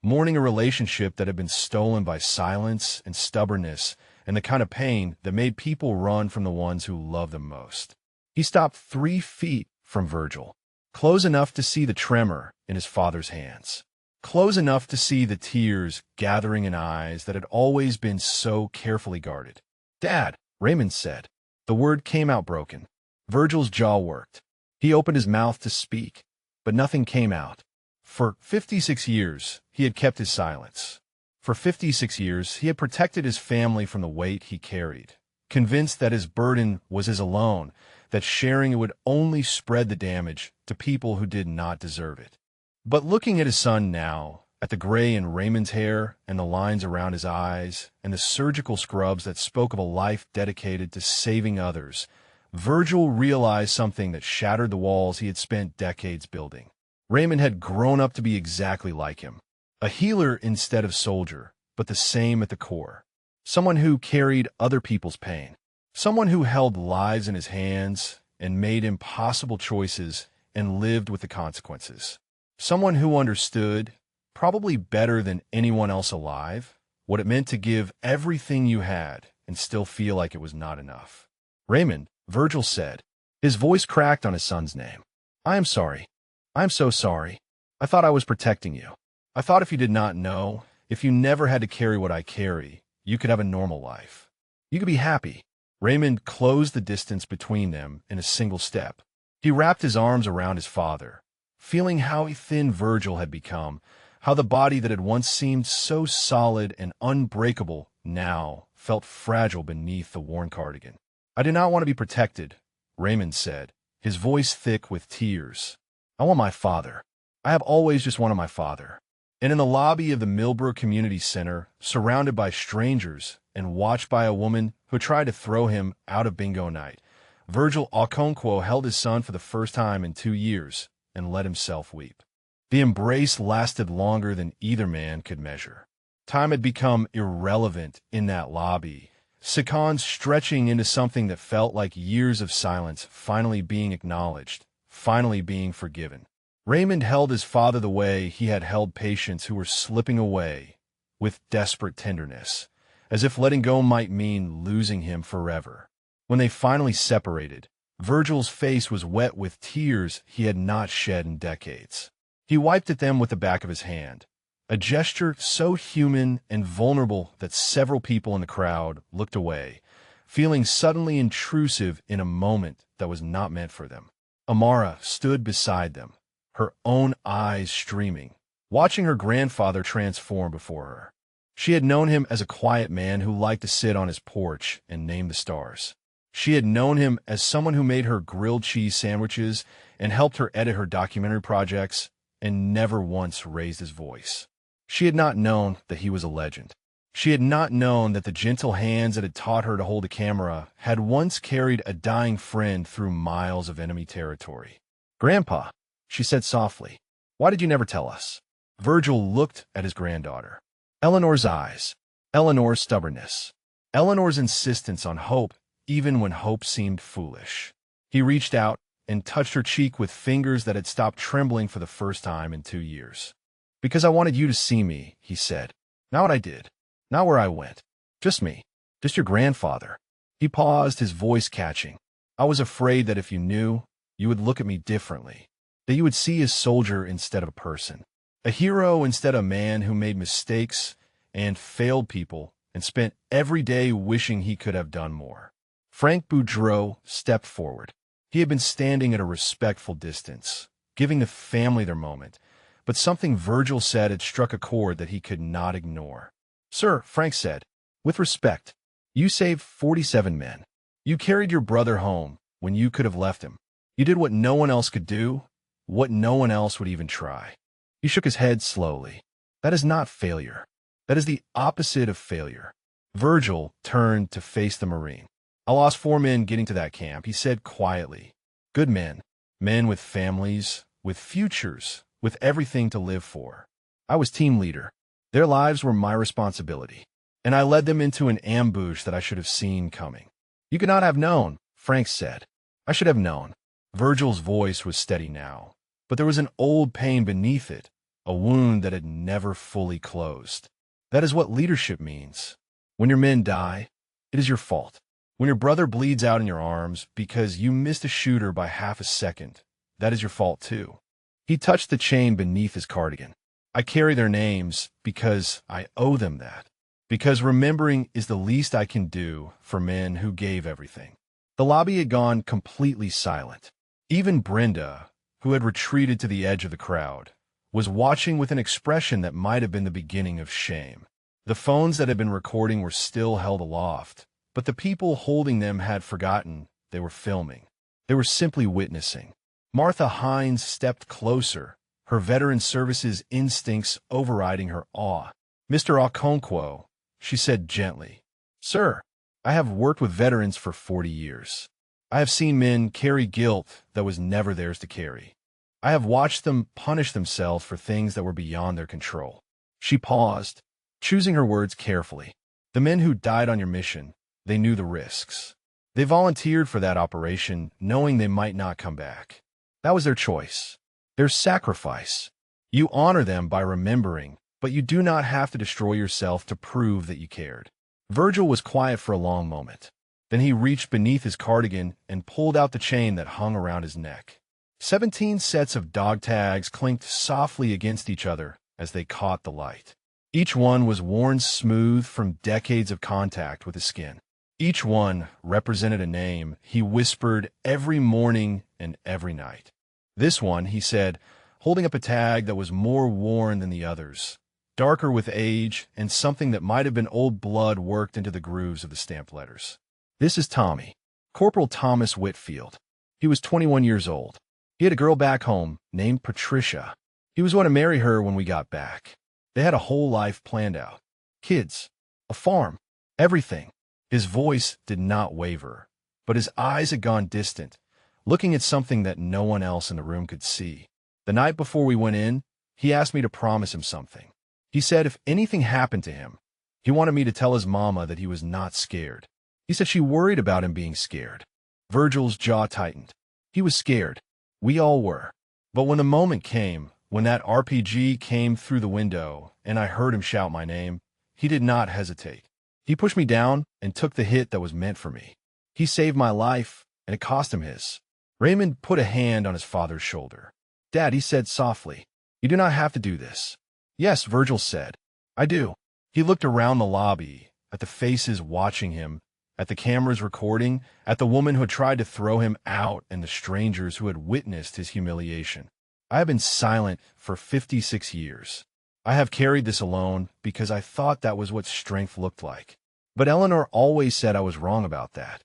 mourning a relationship that had been stolen by silence and stubbornness and the kind of pain that made people run from the ones who loved them most. He stopped 3 feet from Virgil, close enough to see the tremor in his father's hands, close enough to see the tears gathering in eyes that had always been so carefully guarded. "Dad," Raymond said. The word came out broken. Virgil's jaw worked. He opened his mouth to speak, but nothing came out. For 56 years, he had kept his silence. For 56 years, he had protected his family from the weight he carried, convinced that his burden was his alone, that sharing it would only spread the damage to people who did not deserve it. But looking at his son now, at the gray in Raymond's hair and the lines around his eyes and the surgical scrubs that spoke of a life dedicated to saving others, Virgil realized something that shattered the walls he had spent decades building. Raymond had grown up to be exactly like him, a healer instead of soldier, but the same at the core. Someone who carried other people's pain, someone who held lives in his hands and made impossible choices and lived with the consequences. Someone who understood, probably better than anyone else alive, what it meant to give everything you had and still feel like it was not enough. "Raymond," Virgil said. His voice cracked on his son's name. "I am sorry. I am so sorry. I thought I was protecting you. I thought if you did not know, if you never had to carry what I carry, you could have a normal life. You could be happy." Raymond closed the distance between them in a single step. He wrapped his arms around his father, feeling how thin Virgil had become, how the body that had once seemed so solid and unbreakable now felt fragile beneath the worn cardigan. "I do not want to be protected," Raymond said, his voice thick with tears. "I want my father. I have always just wanted my father." And in the lobby of the Millbrook Community Center, surrounded by strangers and watched by a woman who tried to throw him out of bingo night, Virgil Okonkwo held his son for the first time in 2 years and let himself weep. The embrace lasted longer than either man could measure. Time had become irrelevant in that lobby, seconds stretching into something that felt like years of silence finally being acknowledged, finally being forgiven. Raymond held his father the way he had held patients who were slipping away, with desperate tenderness, as if letting go might mean losing him forever. When they finally separated, Virgil's face was wet with tears he had not shed in decades. He wiped at them with the back of his hand, a gesture so human and vulnerable that several people in the crowd looked away, feeling suddenly intrusive in a moment that was not meant for them. Amara stood beside them, her own eyes streaming, watching her grandfather transform before her. She had known him as a quiet man who liked to sit on his porch and name the stars. She had known him as someone who made her grilled cheese sandwiches and helped her edit her documentary projects and never once raised his voice. She had not known that he was a legend. She had not known that the gentle hands that had taught her to hold a camera had once carried a dying friend through miles of enemy territory. "Grandpa," she said softly, "why did you never tell us?" Virgil looked at his granddaughter. Eleanor's eyes, Eleanor's stubbornness, Eleanor's insistence on hope even when hope seemed foolish. He reached out and touched her cheek with fingers that had stopped trembling for the first time in 2 years. "Because I wanted you to see me," he said. "Not what I did, not where I went. Just me, just your grandfather." He paused, his voice catching. "I was afraid that if you knew, you would look at me differently, that you would see a soldier instead of a person, a hero instead of a man who made mistakes and failed people and spent every day wishing he could have done more." Frank Boudreau stepped forward. He had been standing at a respectful distance, giving the family their moment, but something Virgil said had struck a chord that he could not ignore. "Sir," Frank said, "with respect, you saved 47 men. You carried your brother home when you could have left him. You did what no one else could do, what no one else would even try." He shook his head slowly. That is not failure. That is the opposite of failure. Virgil turned to face the Marine. I lost 4 men getting to that camp, he said quietly. Good men. Men with families, with futures, with everything to live for. I was team leader. Their lives were my responsibility. And I led them into an ambush that I should have seen coming. You could not have known, Frank said. I should have known. Virgil's voice was steady now, but there was an old pain beneath it, a wound that had never fully closed. That is what leadership means. When your men die, it is your fault. When your brother bleeds out in your arms because you missed a shooter by half a second, that is your fault too. He touched the chain beneath his cardigan. I carry their names because I owe them that. Because remembering is the least I can do for men who gave everything. The lobby had gone completely silent. Even Brenda, who had retreated to the edge of the crowd, was watching with an expression that might have been the beginning of shame. The phones that had been recording were still held aloft, but the people holding them had forgotten they were filming. They were simply witnessing. Martha Hines stepped closer, her veteran services instincts overriding her awe. Mr. Okonkwo, she said gently. Sir, I have worked with veterans for 40 years. I have seen men carry guilt that was never theirs to carry. I have watched them punish themselves for things that were beyond their control. She paused, choosing her words carefully. The men who died on your mission, they knew the risks. They volunteered for that operation knowing they might not come back. That was their choice, their sacrifice. You honor them by remembering, but you do not have to destroy yourself to prove that you cared. Virgil was quiet for a long moment. Then he reached beneath his cardigan and pulled out the chain that hung around his neck. 17 sets of dog tags clinked softly against each other as they caught the light. Each one was worn smooth from decades of contact with his skin. Each one represented a name he whispered every morning and every night. This one, he said, holding up a tag that was more worn than the others, darker with age and something that might have been old blood worked into the grooves of the stamped letters. This is Tommy, Corporal Thomas Whitfield. He was 21 years old. He had a girl back home named Patricia. He was going to marry her when we got back. They had a whole life planned out. Kids, a farm, everything. His voice did not waver, but his eyes had gone distant, looking at something that no one else in the room could see. The night before we went in, he asked me to promise him something. He said if anything happened to him, he wanted me to tell his mama that he was not scared. He said she worried about him being scared. Virgil's jaw tightened. He was scared. We all were. But when the moment came, when that RPG came through the window and I heard him shout my name, he did not hesitate. He pushed me down and took the hit that was meant for me. He saved my life, and it cost him his. Raymond put a hand on his father's shoulder. Dad, he said softly, you do not have to do this. Yes, Virgil said. I do. He looked around the lobby, at the faces watching him, at the cameras recording, at the woman who had tried to throw him out and the strangers who had witnessed his humiliation. I have been silent for 56 years. I have carried this alone because I thought that was what strength looked like. But Eleanor always said I was wrong about that.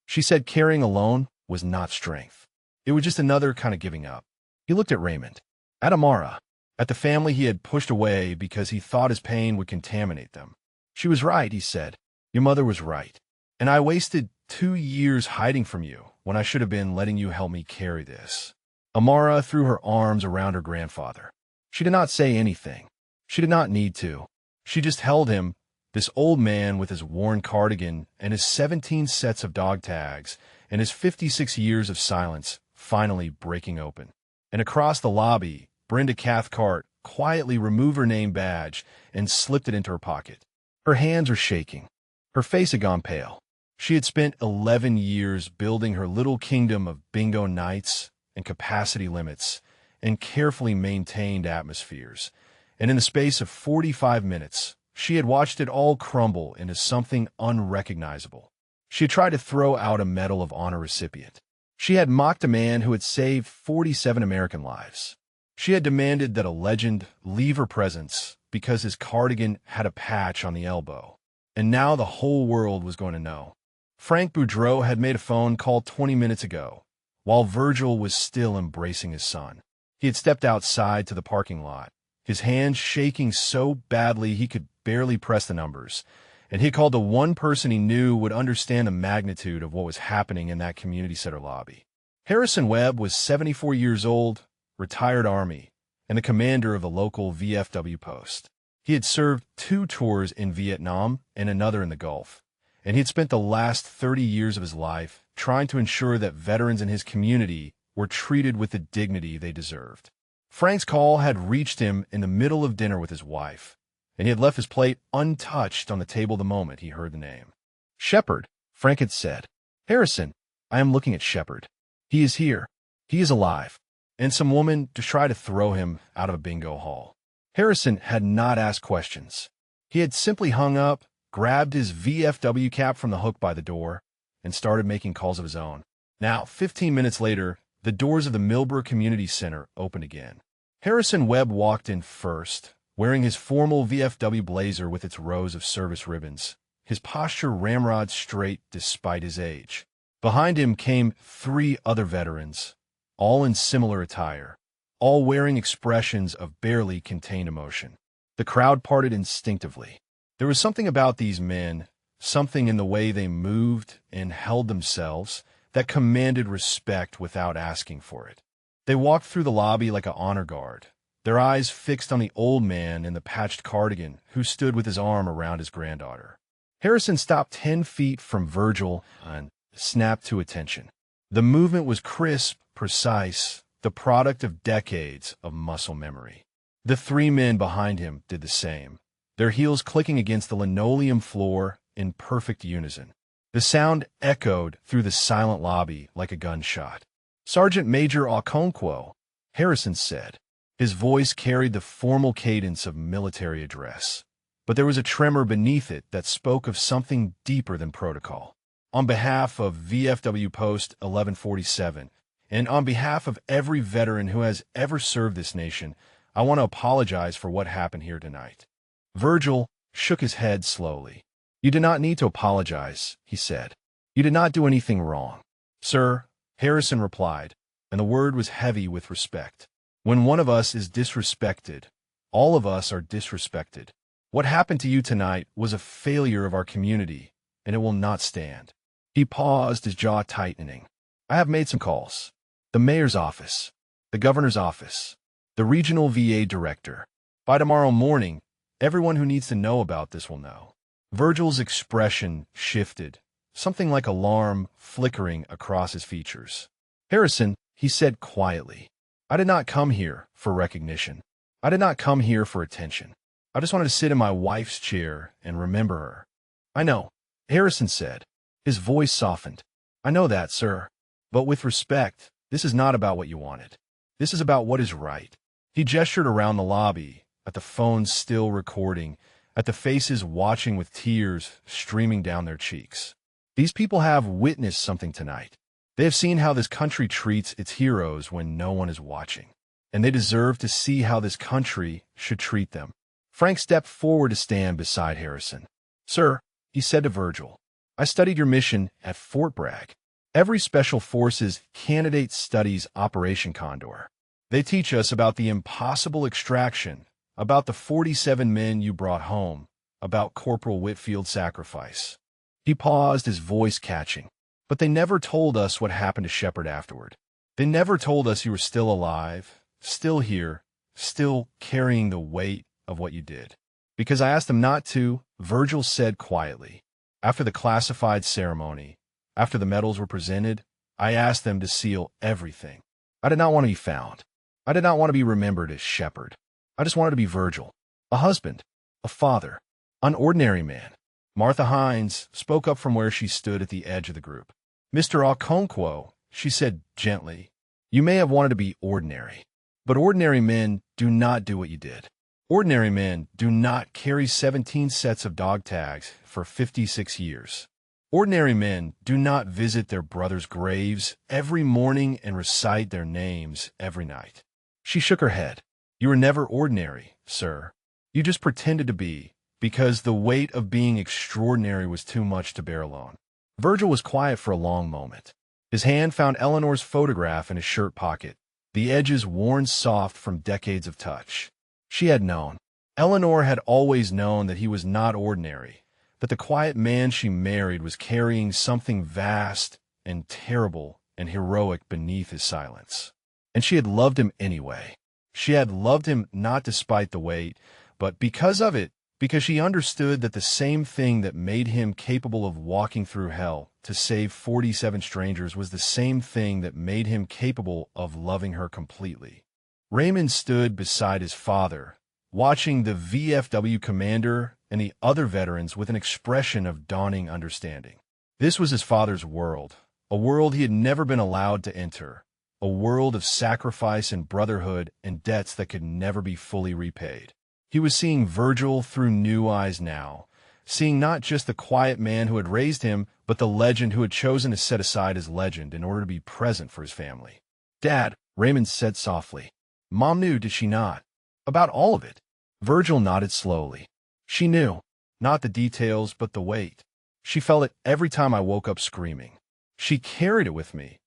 She said carrying alone was not strength. It was just another kind of giving up. He looked at Raymond, at Amara, at the family he had pushed away because he thought his pain would contaminate them. She was right, he said. Your mother was right. And I wasted 2 years hiding from you when I should have been letting you help me carry this. Amara threw her arms around her grandfather. She did not say anything. She did not need to. She just held him, this old man with his worn cardigan and his 17 sets of dog tags and his 56 years of silence finally breaking open. And across the lobby, Brenda Cathcart quietly removed her name badge and slipped it into her pocket. Her hands were shaking. Her face had gone pale. She had spent 11 years building her little kingdom of bingo nights and capacity limits and carefully maintained atmospheres. And in the space of 45 minutes, she had watched it all crumble into something unrecognizable. She had tried to throw out a Medal of Honor recipient. She had mocked a man who had saved 47 American lives. She had demanded that a legend leave her presence because his cardigan had a patch on the elbow. And now the whole world was going to know. Frank Boudreau had made a phone call 20 minutes ago, while Virgil was still embracing his son. He had stepped outside to the parking lot, his hands shaking so badly he could barely press the numbers, and he called the one person he knew would understand the magnitude of what was happening in that community center lobby. Harrison Webb was 74 years old, retired Army, and the commander of the local VFW post. He had served 2 tours in Vietnam and another in the Gulf, and he had spent the last 30 years of his life trying to ensure that veterans in his community were treated with the dignity they deserved. Frank's call had reached him in the middle of dinner with his wife, and he had left his plate untouched on the table the moment he heard the name. "Shepard," Frank had said. "Harrison, I am looking at Shepard. He is here. He is alive." And some woman to try to throw him out of a bingo hall. Harrison had not asked questions. He had simply hung up, grabbed his VFW cap from the hook by the door, and started making calls of his own. Now, 15 minutes later, the doors of the Millbrook Community Center opened again. Harrison Webb walked in first, wearing his formal VFW blazer with its rows of service ribbons, his posture ramrod straight despite his age. Behind him came 3 other veterans, all in similar attire, all wearing expressions of barely contained emotion. The crowd parted instinctively. There was something about these men, something in the way they moved and held themselves, that commanded respect without asking for it. They walked through the lobby like an honor guard, their eyes fixed on the old man in the patched cardigan who stood with his arm around his granddaughter. Harrison stopped 10 feet from Virgil and snapped to attention. The movement was crisp, precise, the product of decades of muscle memory. The 3 men behind him did the same, their heels clicking against the linoleum floor in perfect unison. The sound echoed through the silent lobby like a gunshot. "Sergeant Major Okonkwo," Harrison said. His voice carried the formal cadence of military address, but there was a tremor beneath it that spoke of something deeper than protocol. "On behalf of VFW Post 1147, and on behalf of every veteran who has ever served this nation, I want to apologize for what happened here tonight." Virgil shook his head slowly. "You do not need to apologize," he said. "You did not do anything wrong." "Sir," Harrison replied, and the word was heavy with respect. "When one of us is disrespected, all of us are disrespected. What happened to you tonight was a failure of our community, and it will not stand." He paused, his jaw tightening. "I have made some calls. The mayor's office, the governor's office, the regional VA director. By tomorrow morning, everyone who needs to know about this will know." Virgil's expression shifted, something like alarm flickering across his features. "Harrison," he said quietly, "I did not come here for recognition. I did not come here for attention. I just wanted to sit in my wife's chair and remember her." "I know," Harrison said. His voice softened. "I know that, sir. But with respect, this is not about what you wanted. This is about what is right." He gestured around the lobby, at the phones still recording, at the faces watching with tears streaming down their cheeks. These people have witnessed something tonight. They have seen how this country treats its heroes when no one is watching, and they deserve to see how this country should treat them. Frank stepped forward to stand beside Harrison. "Sir," he said to Virgil, "I studied your mission at Fort Bragg. Every Special Forces candidate studies Operation Condor. They teach us about the impossible extraction, about the 47 men you brought home, about Corporal Whitfield's sacrifice." He paused, his voice catching. "But they never told us what happened to Shepard afterward. They never told us you were still alive, still here, still carrying the weight of what you did." "Because I asked them not to," Virgil said quietly. "After the classified ceremony, after the medals were presented, I asked them to seal everything. I did not want to be found. I did not want to be remembered as Shepard. I just wanted to be Virgil, a husband, a father, an ordinary man." Martha Hines spoke up from where she stood at the edge of the group. "Mr. Okonkwo," she said gently, "you may have wanted to be ordinary, but ordinary men do not do what you did. Ordinary men do not carry 17 sets of dog tags for 56 years. Ordinary men do not visit their brothers' graves every morning and recite their names every night." She shook her head. "You were never ordinary, sir. You just pretended to be, because the weight of being extraordinary was too much to bear alone." Virgil was quiet for a long moment. His hand found Eleanor's photograph in his shirt pocket, the edges worn soft from decades of touch. She had known. Eleanor had always known that he was not ordinary, that the quiet man she married was carrying something vast and terrible and heroic beneath his silence. And she had loved him anyway. She had loved him not despite the weight, but because of it, because she understood that the same thing that made him capable of walking through hell to save 47 strangers was the same thing that made him capable of loving her completely. Raymond stood beside his father, watching the VFW commander and the other veterans with an expression of dawning understanding. This was his father's world, a world he had never been allowed to enter, a world of sacrifice and brotherhood and debts that could never be fully repaid. He was seeing Virgil through new eyes now, seeing not just the quiet man who had raised him, but the legend who had chosen to set aside his legend in order to be present for his family. "Dad," Raymond said softly. "Mom knew, did she not? About all of it?" Virgil nodded slowly. "She knew. Not the details, but the weight. She felt it every time I woke up screaming. She carried it with me,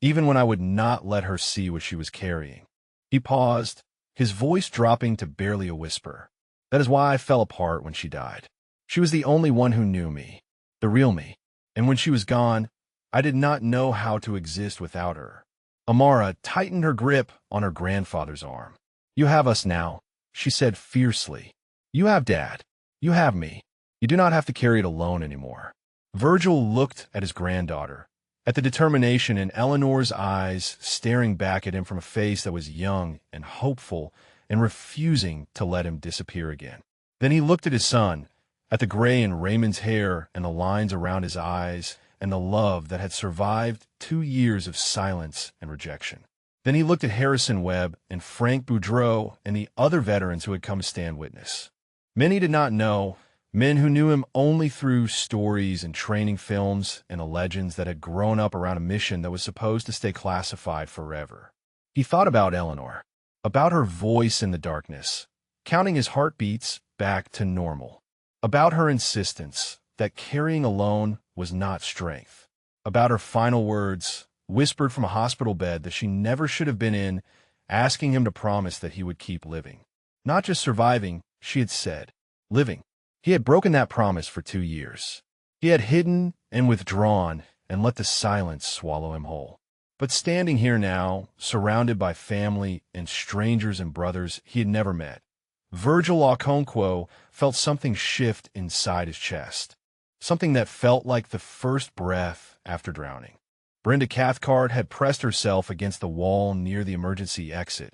even when I would not let her see what she was carrying." He paused, his voice dropping to barely a whisper. "That is why I fell apart when she died. She was the only one who knew me, the real me. And when she was gone, I did not know how to exist without her." Amara tightened her grip on her grandfather's arm. "You have us now," she said fiercely. "You have Dad. You have me. You do not have to carry it alone anymore." Virgil looked at his granddaughter, at the determination in Eleanor's eyes staring back at him from a face that was young and hopeful and refusing to let him disappear again. Then he looked at his son, at the gray in Raymond's hair and the lines around his eyes and the love that had survived 2 years of silence and rejection. Then he looked at Harrison Webb and Frank Boudreau and the other veterans who had come to stand witness. Men he did not know, men who knew him only through stories and training films and the legends that had grown up around a mission that was supposed to stay classified forever. He thought about Eleanor, about her voice in the darkness, counting his heartbeats back to normal, about her insistence that carrying alone was not strength, about her final words, whispered from a hospital bed that she never should have been in, asking him to promise that he would keep living. Not just surviving, she had said, living. He had broken that promise for 2 years. He had hidden and withdrawn and let the silence swallow him whole. But standing here now, surrounded by family and strangers and brothers he had never met, Virgil Okonkwo felt something shift inside his chest, something that felt like the first breath after drowning. Brenda Cathcart had pressed herself against the wall near the emergency exit,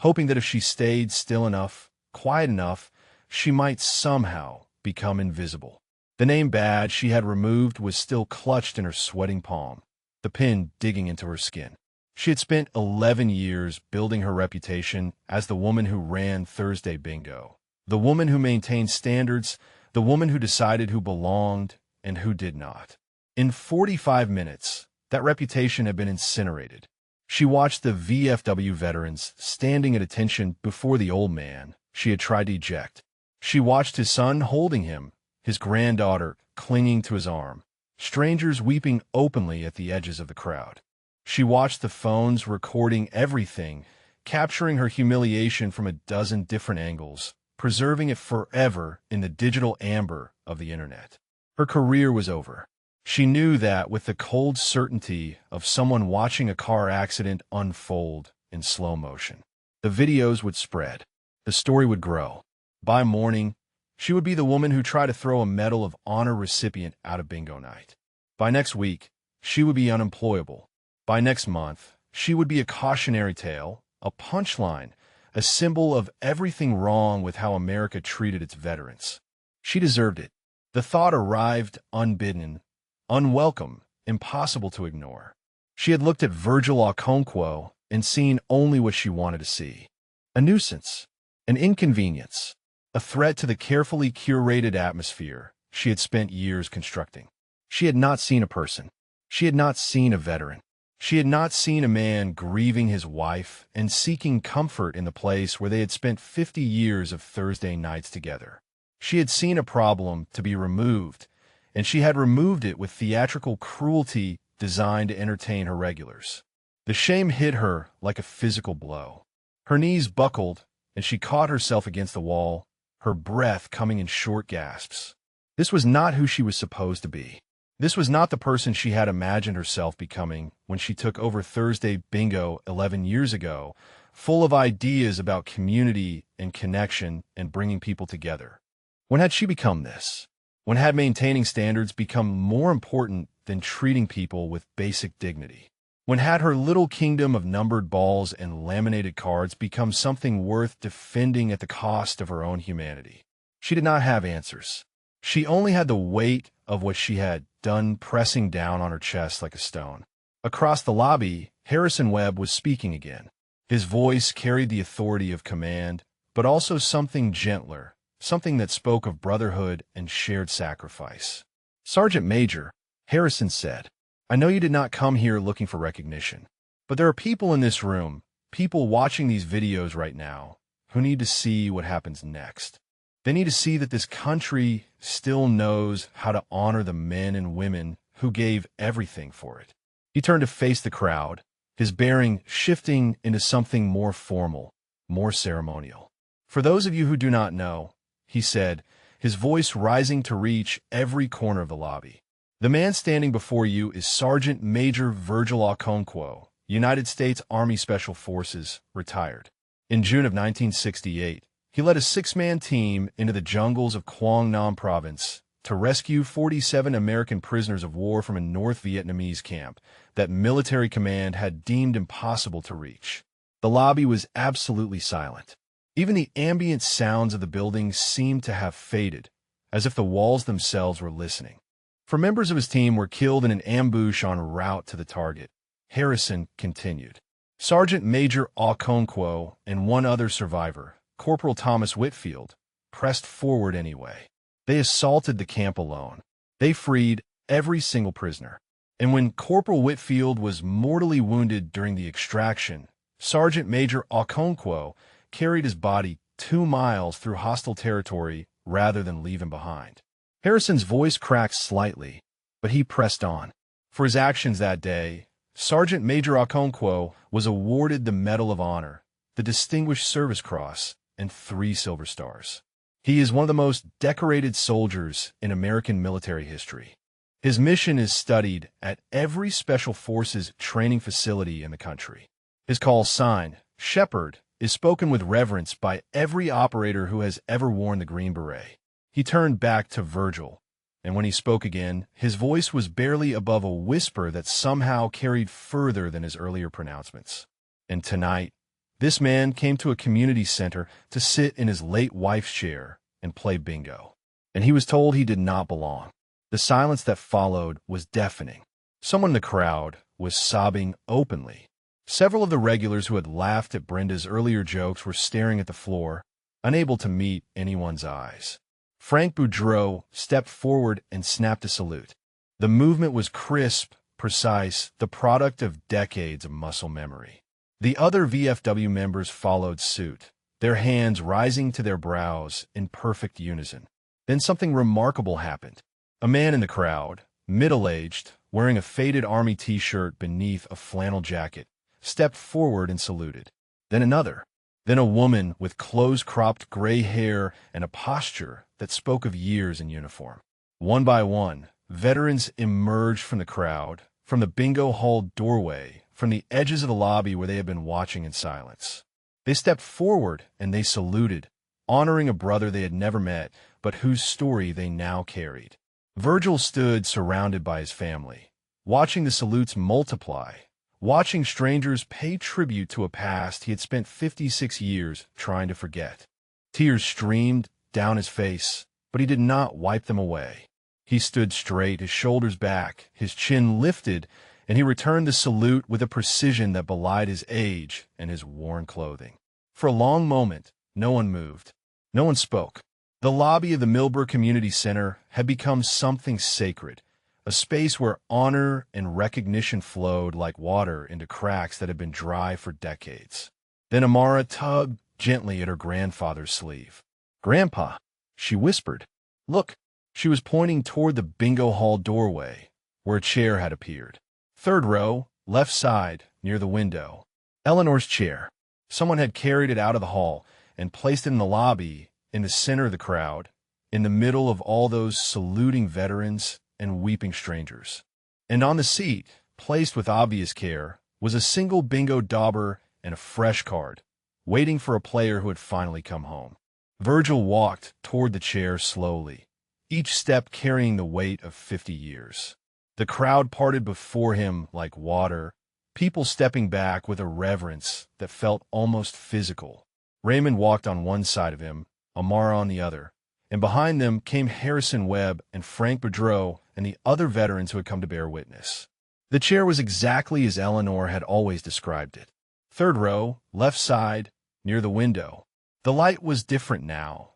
hoping that if she stayed still enough, quiet enough, she might somehow become invisible. The name badge she had removed was still clutched in her sweating palm, the pin digging into her skin. She had spent 11 years building her reputation as the woman who ran Thursday Bingo, the woman who maintained standards, the woman who decided who belonged and who did not. In 45 minutes, that reputation had been incinerated. She watched the VFW veterans standing at attention before the old man she had tried to eject. She watched his son holding him, his granddaughter clinging to his arm, strangers weeping openly at the edges of the crowd. She watched the phones recording everything, capturing her humiliation from a dozen different angles, preserving it forever in the digital amber of the internet. Her career was over. She knew that with the cold certainty of someone watching a car accident unfold in slow motion. The videos would spread. The story would grow. By morning, she would be the woman who tried to throw a Medal of Honor recipient out of bingo night. By next week, she would be unemployable. By next month, she would be a cautionary tale, a punchline, a symbol of everything wrong with how America treated its veterans. She deserved it. The thought arrived unbidden, unwelcome, impossible to ignore. She had looked at Virgil Okonkwo and seen only what she wanted to see. A nuisance, an inconvenience, a threat to the carefully curated atmosphere she had spent years constructing. She had not seen a person. She had not seen a veteran. She had not seen a man grieving his wife and seeking comfort in the place where they had spent 50 years of Thursday nights together. She had seen a problem to be removed, and she had removed it with theatrical cruelty designed to entertain her regulars. The shame hit her like a physical blow. Her knees buckled, and she caught herself against the wall, her breath coming in short gasps. This was not who she was supposed to be. This was not the person she had imagined herself becoming when she took over Thursday Bingo 11 years ago, full of ideas about community and connection and bringing people together. When had she become this? When had maintaining standards become more important than treating people with basic dignity? When had her little kingdom of numbered balls and laminated cards become something worth defending at the cost of her own humanity? She did not have answers. She only had the weight of what she had done pressing down on her chest like a stone. Across the lobby, Harrison Webb was speaking again. His voice carried the authority of command, but also something gentler, something that spoke of brotherhood and shared sacrifice. "Sergeant Major," Harrison said, "I know you did not come here looking for recognition, but there are people in this room, people watching these videos right now, who need to see what happens next. They need to see that this country still knows how to honor the men and women who gave everything for it." He turned to face the crowd, his bearing shifting into something more formal, more ceremonial. "For those of you who do not know," he said, his voice rising to reach every corner of the lobby, "the man standing before you is Sergeant Major Virgil Okonkwo, United States Army Special Forces, retired. In June of 1968, he led a 6-man team into the jungles of Quang Nam Province to rescue 47 American prisoners of war from a North Vietnamese camp that military command had deemed impossible to reach. The lobby was absolutely silent. Even the ambient sounds of the building seemed to have faded, as if the walls themselves were listening. For members of his team were killed in an ambush en route to the target. Harrison continued. Sergeant Major Okonkwo and one other survivor, Corporal Thomas Whitfield, pressed forward anyway. They assaulted the camp alone. They freed every single prisoner. And when Corporal Whitfield was mortally wounded during the extraction, Sergeant Major Okonkwo carried his body 2 miles through hostile territory rather than leave him behind. Harrison's voice cracked slightly, but he pressed on. For his actions that day, Sergeant Major Okonkwo was awarded the Medal of Honor, the Distinguished Service Cross, and 3 Silver Stars. He is one of the most decorated soldiers in American military history. His mission is studied at every Special Forces training facility in the country. His call sign, Shepherd, is spoken with reverence by every operator who has ever worn the Green Beret. He turned back to Virgil, and when he spoke again, his voice was barely above a whisper that somehow carried further than his earlier pronouncements. And tonight, this man came to a community center to sit in his late wife's chair and play bingo. And he was told he did not belong. The silence that followed was deafening. Someone in the crowd was sobbing openly. Several of the regulars who had laughed at Brenda's earlier jokes were staring at the floor, unable to meet anyone's eyes. Frank Boudreau stepped forward and snapped a salute. The movement was crisp, precise, the product of decades of muscle memory. The other VFW members followed suit, their hands rising to their brows in perfect unison. Then something remarkable happened. A man in the crowd, middle-aged, wearing a faded army t-shirt beneath a flannel jacket, stepped forward and saluted. Then another. Then a woman with close-cropped gray hair and a posture that spoke of years in uniform. One by one, veterans emerged from the crowd, from the bingo hall doorway, from the edges of the lobby where they had been watching in silence. They stepped forward and they saluted, honoring a brother they had never met, but whose story they now carried. Virgil stood surrounded by his family, watching the salutes multiply, watching strangers pay tribute to a past he had spent 56 years trying to forget. Tears streamed down his face, but he did not wipe them away. He stood straight, his shoulders back, his chin lifted, and he returned the salute with a precision that belied his age and his worn clothing. For a long moment, no one moved. No one spoke. The lobby of the Millbrook Community Center had become something sacred, a space where honor and recognition flowed like water into cracks that had been dry for decades. Then Amara tugged gently at her grandfather's sleeve. "Grandpa," she whispered. "Look." She was pointing toward the bingo hall doorway, where a chair had appeared. 3rd row, left side, near the window. Eleanor's chair. Someone had carried it out of the hall, and placed it in the lobby, in the center of the crowd, in the middle of all those saluting veterans and weeping strangers. And on the seat, placed with obvious care, was a single bingo dauber and a fresh card, waiting for a player who had finally come home. Virgil walked toward the chair slowly, each step carrying the weight of 50 years. The crowd parted before him like water, people stepping back with a reverence that felt almost physical. Raymond walked on one side of him, Amara on the other, and behind them came Harrison Webb and Frank Boudreau and the other veterans who had come to bear witness. The chair was exactly as Eleanor had always described it. Third row, left side, near the window. The light was different now,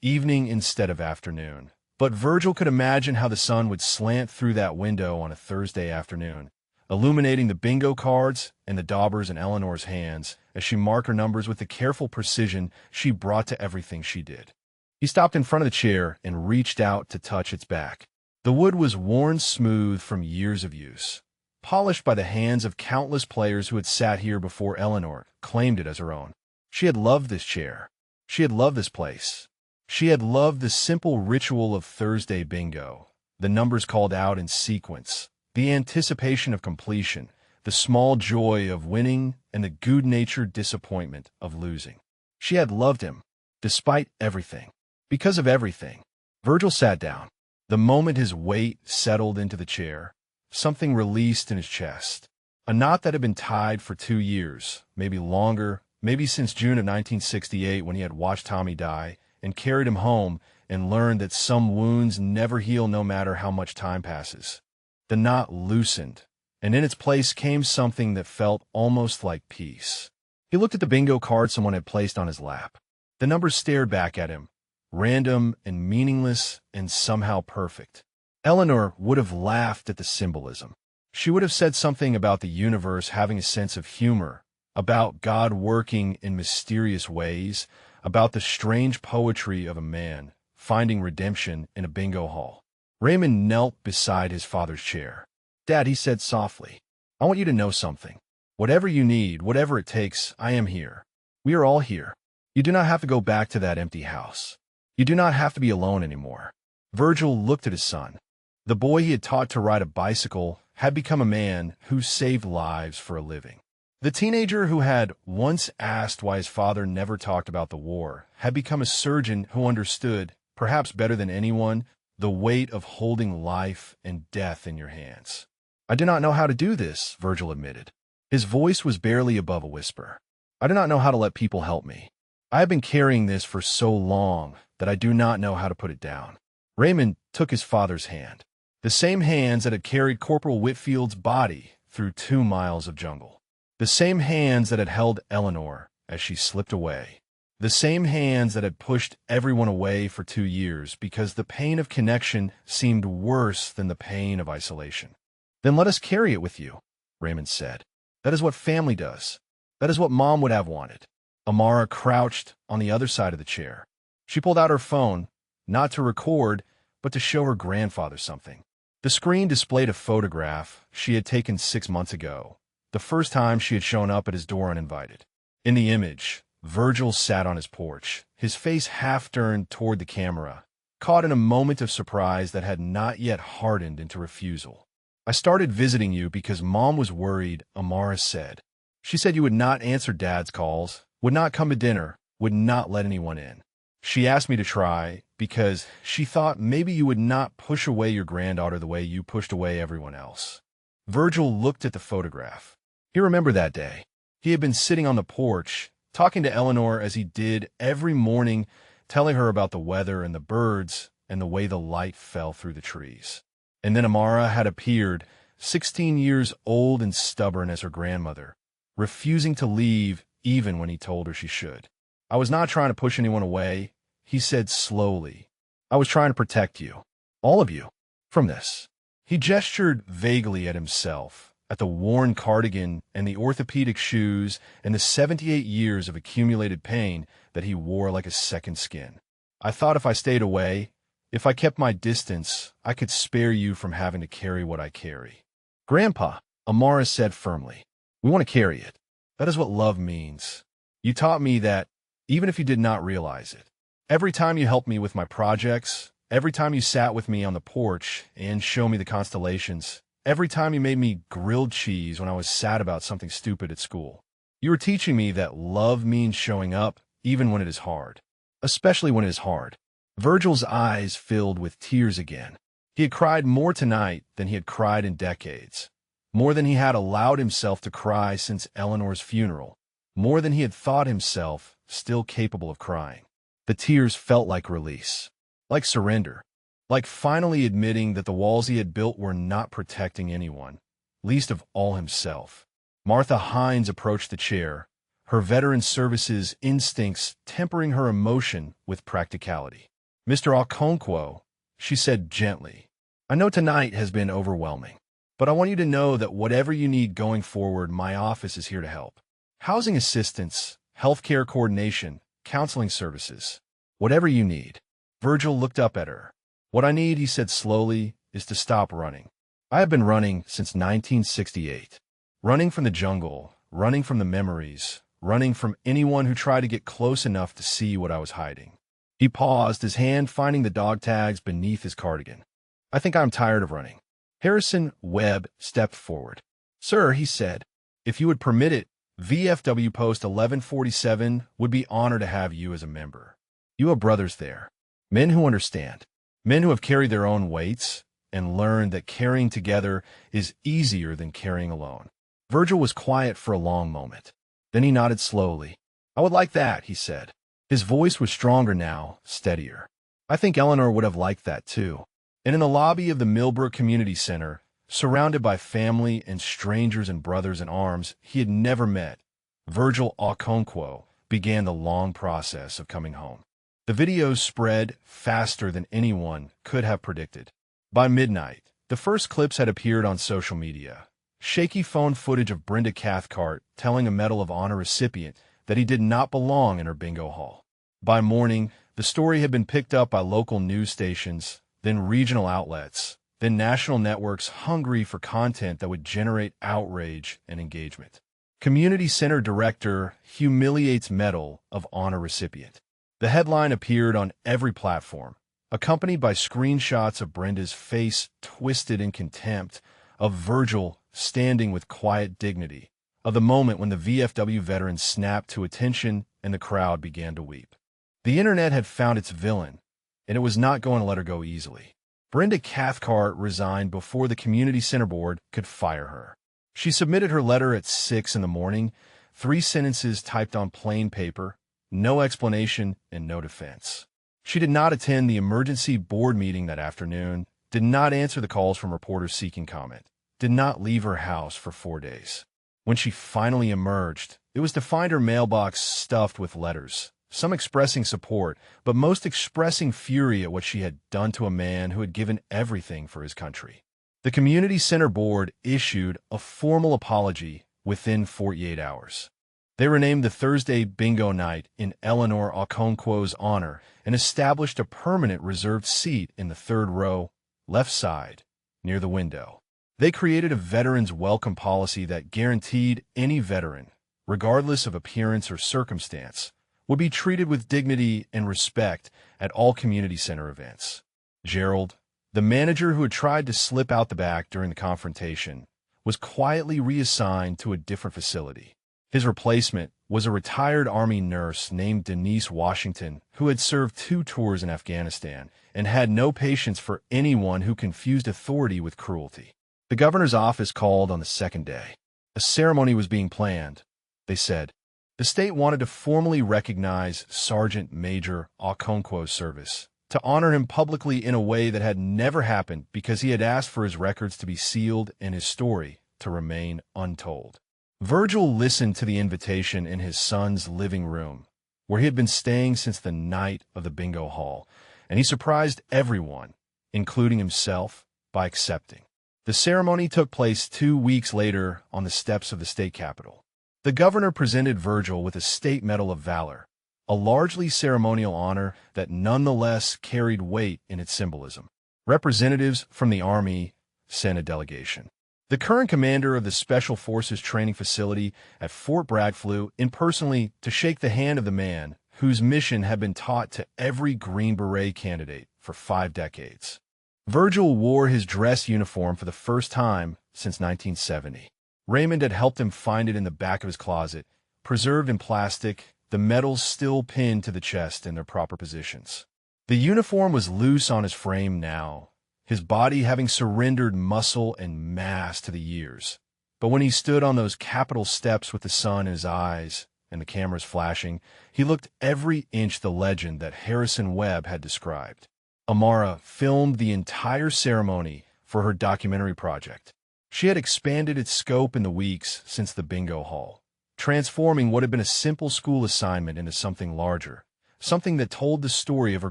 evening instead of afternoon. But Virgil could imagine how the sun would slant through that window on a Thursday afternoon, illuminating the bingo cards and the daubers in Eleanor's hands as she marked her numbers with the careful precision she brought to everything she did. He stopped in front of the chair and reached out to touch its back. The wood was worn smooth from years of use, polished by the hands of countless players who had sat here before Eleanor claimed it as her own. She had loved this chair. She had loved this place. She had loved the simple ritual of Thursday bingo, the numbers called out in sequence, the anticipation of completion, the small joy of winning, and the good-natured disappointment of losing. She had loved him, despite everything. Because of everything. Virgil sat down. The moment his weight settled into the chair, something released in his chest. A knot that had been tied for 2 years, maybe longer, maybe since June of 1968 when he had watched Tommy die, and carried him home and learned that some wounds never heal no matter how much time passes. The knot loosened, and in its place came something that felt almost like peace. He looked at the bingo card someone had placed on his lap. The numbers stared back at him, random and meaningless and somehow perfect. Eleanor would have laughed at the symbolism. She would have said something about the universe having a sense of humor, about God working in mysterious ways, about the strange poetry of a man finding redemption in a bingo hall. Raymond knelt beside his father's chair. "Dad," he said softly, "I want you to know something. Whatever you need, whatever it takes, I am here. We are all here. You do not have to go back to that empty house. You do not have to be alone anymore." Virgil looked at his son. The boy he had taught to ride a bicycle had become a man who saved lives for a living. The teenager who had once asked why his father never talked about the war had become a surgeon who understood, perhaps better than anyone, the weight of holding life and death in your hands. "I do not know how to do this," Virgil admitted. His voice was barely above a whisper. "I do not know how to let people help me. I have been carrying this for so long that I do not know how to put it down." Raymond took his father's hand, the same hands that had carried Corporal Whitfield's body through 2 miles of jungle. The same hands that had held Eleanor as she slipped away. The same hands that had pushed everyone away for 2 years because the pain of connection seemed worse than the pain of isolation. "Then let us carry it with you," Raymond said. "That is what family does. That is what Mom would have wanted." Amara crouched on the other side of the chair. She pulled out her phone, not to record, but to show her grandfather something. The screen displayed a photograph she had taken 6 months ago, the first time she had shown up at his door uninvited. In the image, Virgil sat on his porch, his face half turned toward the camera, caught in a moment of surprise that had not yet hardened into refusal. "I started visiting you because Mom was worried," Amara said. "She said you would not answer Dad's calls, would not come to dinner, would not let anyone in. She asked me to try because she thought maybe you would not push away your granddaughter the way you pushed away everyone else." Virgil looked at the photograph. He remembered that day. He had been sitting on the porch, talking to Eleanor as he did every morning, telling her about the weather and the birds and the way the light fell through the trees. And then Amara had appeared, 16 years old and stubborn as her grandmother, refusing to leave even when he told her she should. "I was not trying to push anyone away," he said slowly. "I was trying to protect you, all of you, from this." He gestured vaguely at himself, at the worn cardigan and the orthopedic shoes and the 78 years of accumulated pain that he wore like a second skin. "I thought if I stayed away, if I kept my distance, I could spare you from having to carry what I carry." "Grandpa," Amara said firmly, "we want to carry it. That is what love means. You taught me that even if you did not realize it. Every time you helped me with my projects, every time you sat with me on the porch and showed me the constellations, every time you made me grilled cheese when I was sad about something stupid at school. You were teaching me that love means showing up even when it is hard. Especially when it is hard. Virgil's eyes filled with tears again. He had cried more tonight than he had cried in decades. More than he had allowed himself to cry since Eleanor's funeral. More than he had thought himself still capable of crying. The tears felt like release. Like surrender. Like finally admitting that the walls he had built were not protecting anyone, least of all himself. Martha Hines approached the chair, her veteran services instincts tempering her emotion with practicality. "Mr. Okonkwo," she said gently, "I know tonight has been overwhelming, but I want you to know that whatever you need going forward, my office is here to help. Housing assistance, healthcare coordination, counseling services, whatever you need." Virgil looked up at her. "What I need," he said slowly, "is to stop running. I have been running since 1968. Running from the jungle, running from the memories, running from anyone who tried to get close enough to see what I was hiding." He paused, his hand finding the dog tags beneath his cardigan. "I think I'm tired of running." Harrison Webb stepped forward. "Sir," he said, "if you would permit it, VFW Post 1147 would be honored to have you as a member. You have brothers there. Men who understand. Men who have carried their own weights and learned that carrying together is easier than carrying alone." Virgil was quiet for a long moment. Then he nodded slowly. "I would like that," he said. His voice was stronger now, steadier. "I think Eleanor would have liked that too." And in the lobby of the Millbrook Community Center, surrounded by family and strangers and brothers in arms he had never met, Virgil Okonkwo began the long process of coming home. The videos spread faster than anyone could have predicted. By midnight, the first clips had appeared on social media. Shaky phone footage of Brenda Cathcart telling a Medal of Honor recipient that he did not belong in her bingo hall. By morning, the story had been picked up by local news stations, then regional outlets, then national networks hungry for content that would generate outrage and engagement. Community Center Director humiliates Medal of Honor recipient. The headline appeared on every platform, accompanied by screenshots of Brenda's face twisted in contempt, of Virgil standing with quiet dignity, of the moment when the VFW veteran snapped to attention and the crowd began to weep. The internet had found its villain, and it was not going to let her go easily. Brenda Cathcart resigned before the Community Center Board could fire her. She submitted her letter at 6 in the morning, 3 sentences typed on plain paper, no explanation and no defense. She did not attend the emergency board meeting that afternoon, did not answer the calls from reporters seeking comment, did not leave her house for 4 days. When she finally emerged, it was to find her mailbox stuffed with letters, some expressing support, but most expressing fury at what she had done to a man who had given everything for his country. The Community Center Board issued a formal apology within 48 hours. They renamed the Thursday bingo night in Eleanor Okonkwo's honor and established a permanent reserved seat in the 3rd row, left side, near the window. They created a veterans welcome policy that guaranteed any veteran, regardless of appearance or circumstance, would be treated with dignity and respect at all community center events. Gerald, the manager who had tried to slip out the back during the confrontation, was quietly reassigned to a different facility. His replacement was a retired Army nurse named Denise Washington, who had served 2 tours in Afghanistan and had no patience for anyone who confused authority with cruelty. The governor's office called on the 2nd day. A ceremony was being planned, they said. The state wanted to formally recognize Sergeant Major Okonkwo's service, to honor him publicly in a way that had never happened because he had asked for his records to be sealed and his story to remain untold. Virgil listened to the invitation in his son's living room, where he had been staying since the night of the bingo hall, and he surprised everyone, including himself, by accepting. The ceremony took place 2 weeks later on the steps of the state capitol. The governor presented Virgil with a State Medal of Valor, a largely ceremonial honor that nonetheless carried weight in its symbolism. Representatives from the Army sent a delegation. The current commander of the Special Forces training facility at Fort Bragg flew in personally to shake the hand of the man whose mission had been taught to every Green Beret candidate for 5 decades. Virgil wore his dress uniform for the first time since 1970. Raymond had helped him find it in the back of his closet, preserved in plastic, the medals still pinned to the chest in their proper positions. The uniform was loose on his frame now, his body having surrendered muscle and mass to the years. But when he stood on those Capitol steps with the sun in his eyes and the cameras flashing, he looked every inch the legend that Harrison Webb had described. Amara filmed the entire ceremony for her documentary project. She had expanded its scope in the weeks since the bingo hall, transforming what had been a simple school assignment into something larger, something that told the story of her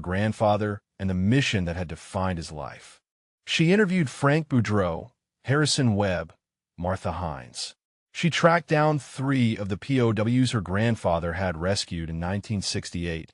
grandfather and the mission that had defined his life. She interviewed Frank Boudreau, Harrison Webb, Martha Hines. She tracked down 3 of the POWs her grandfather had rescued in 1968,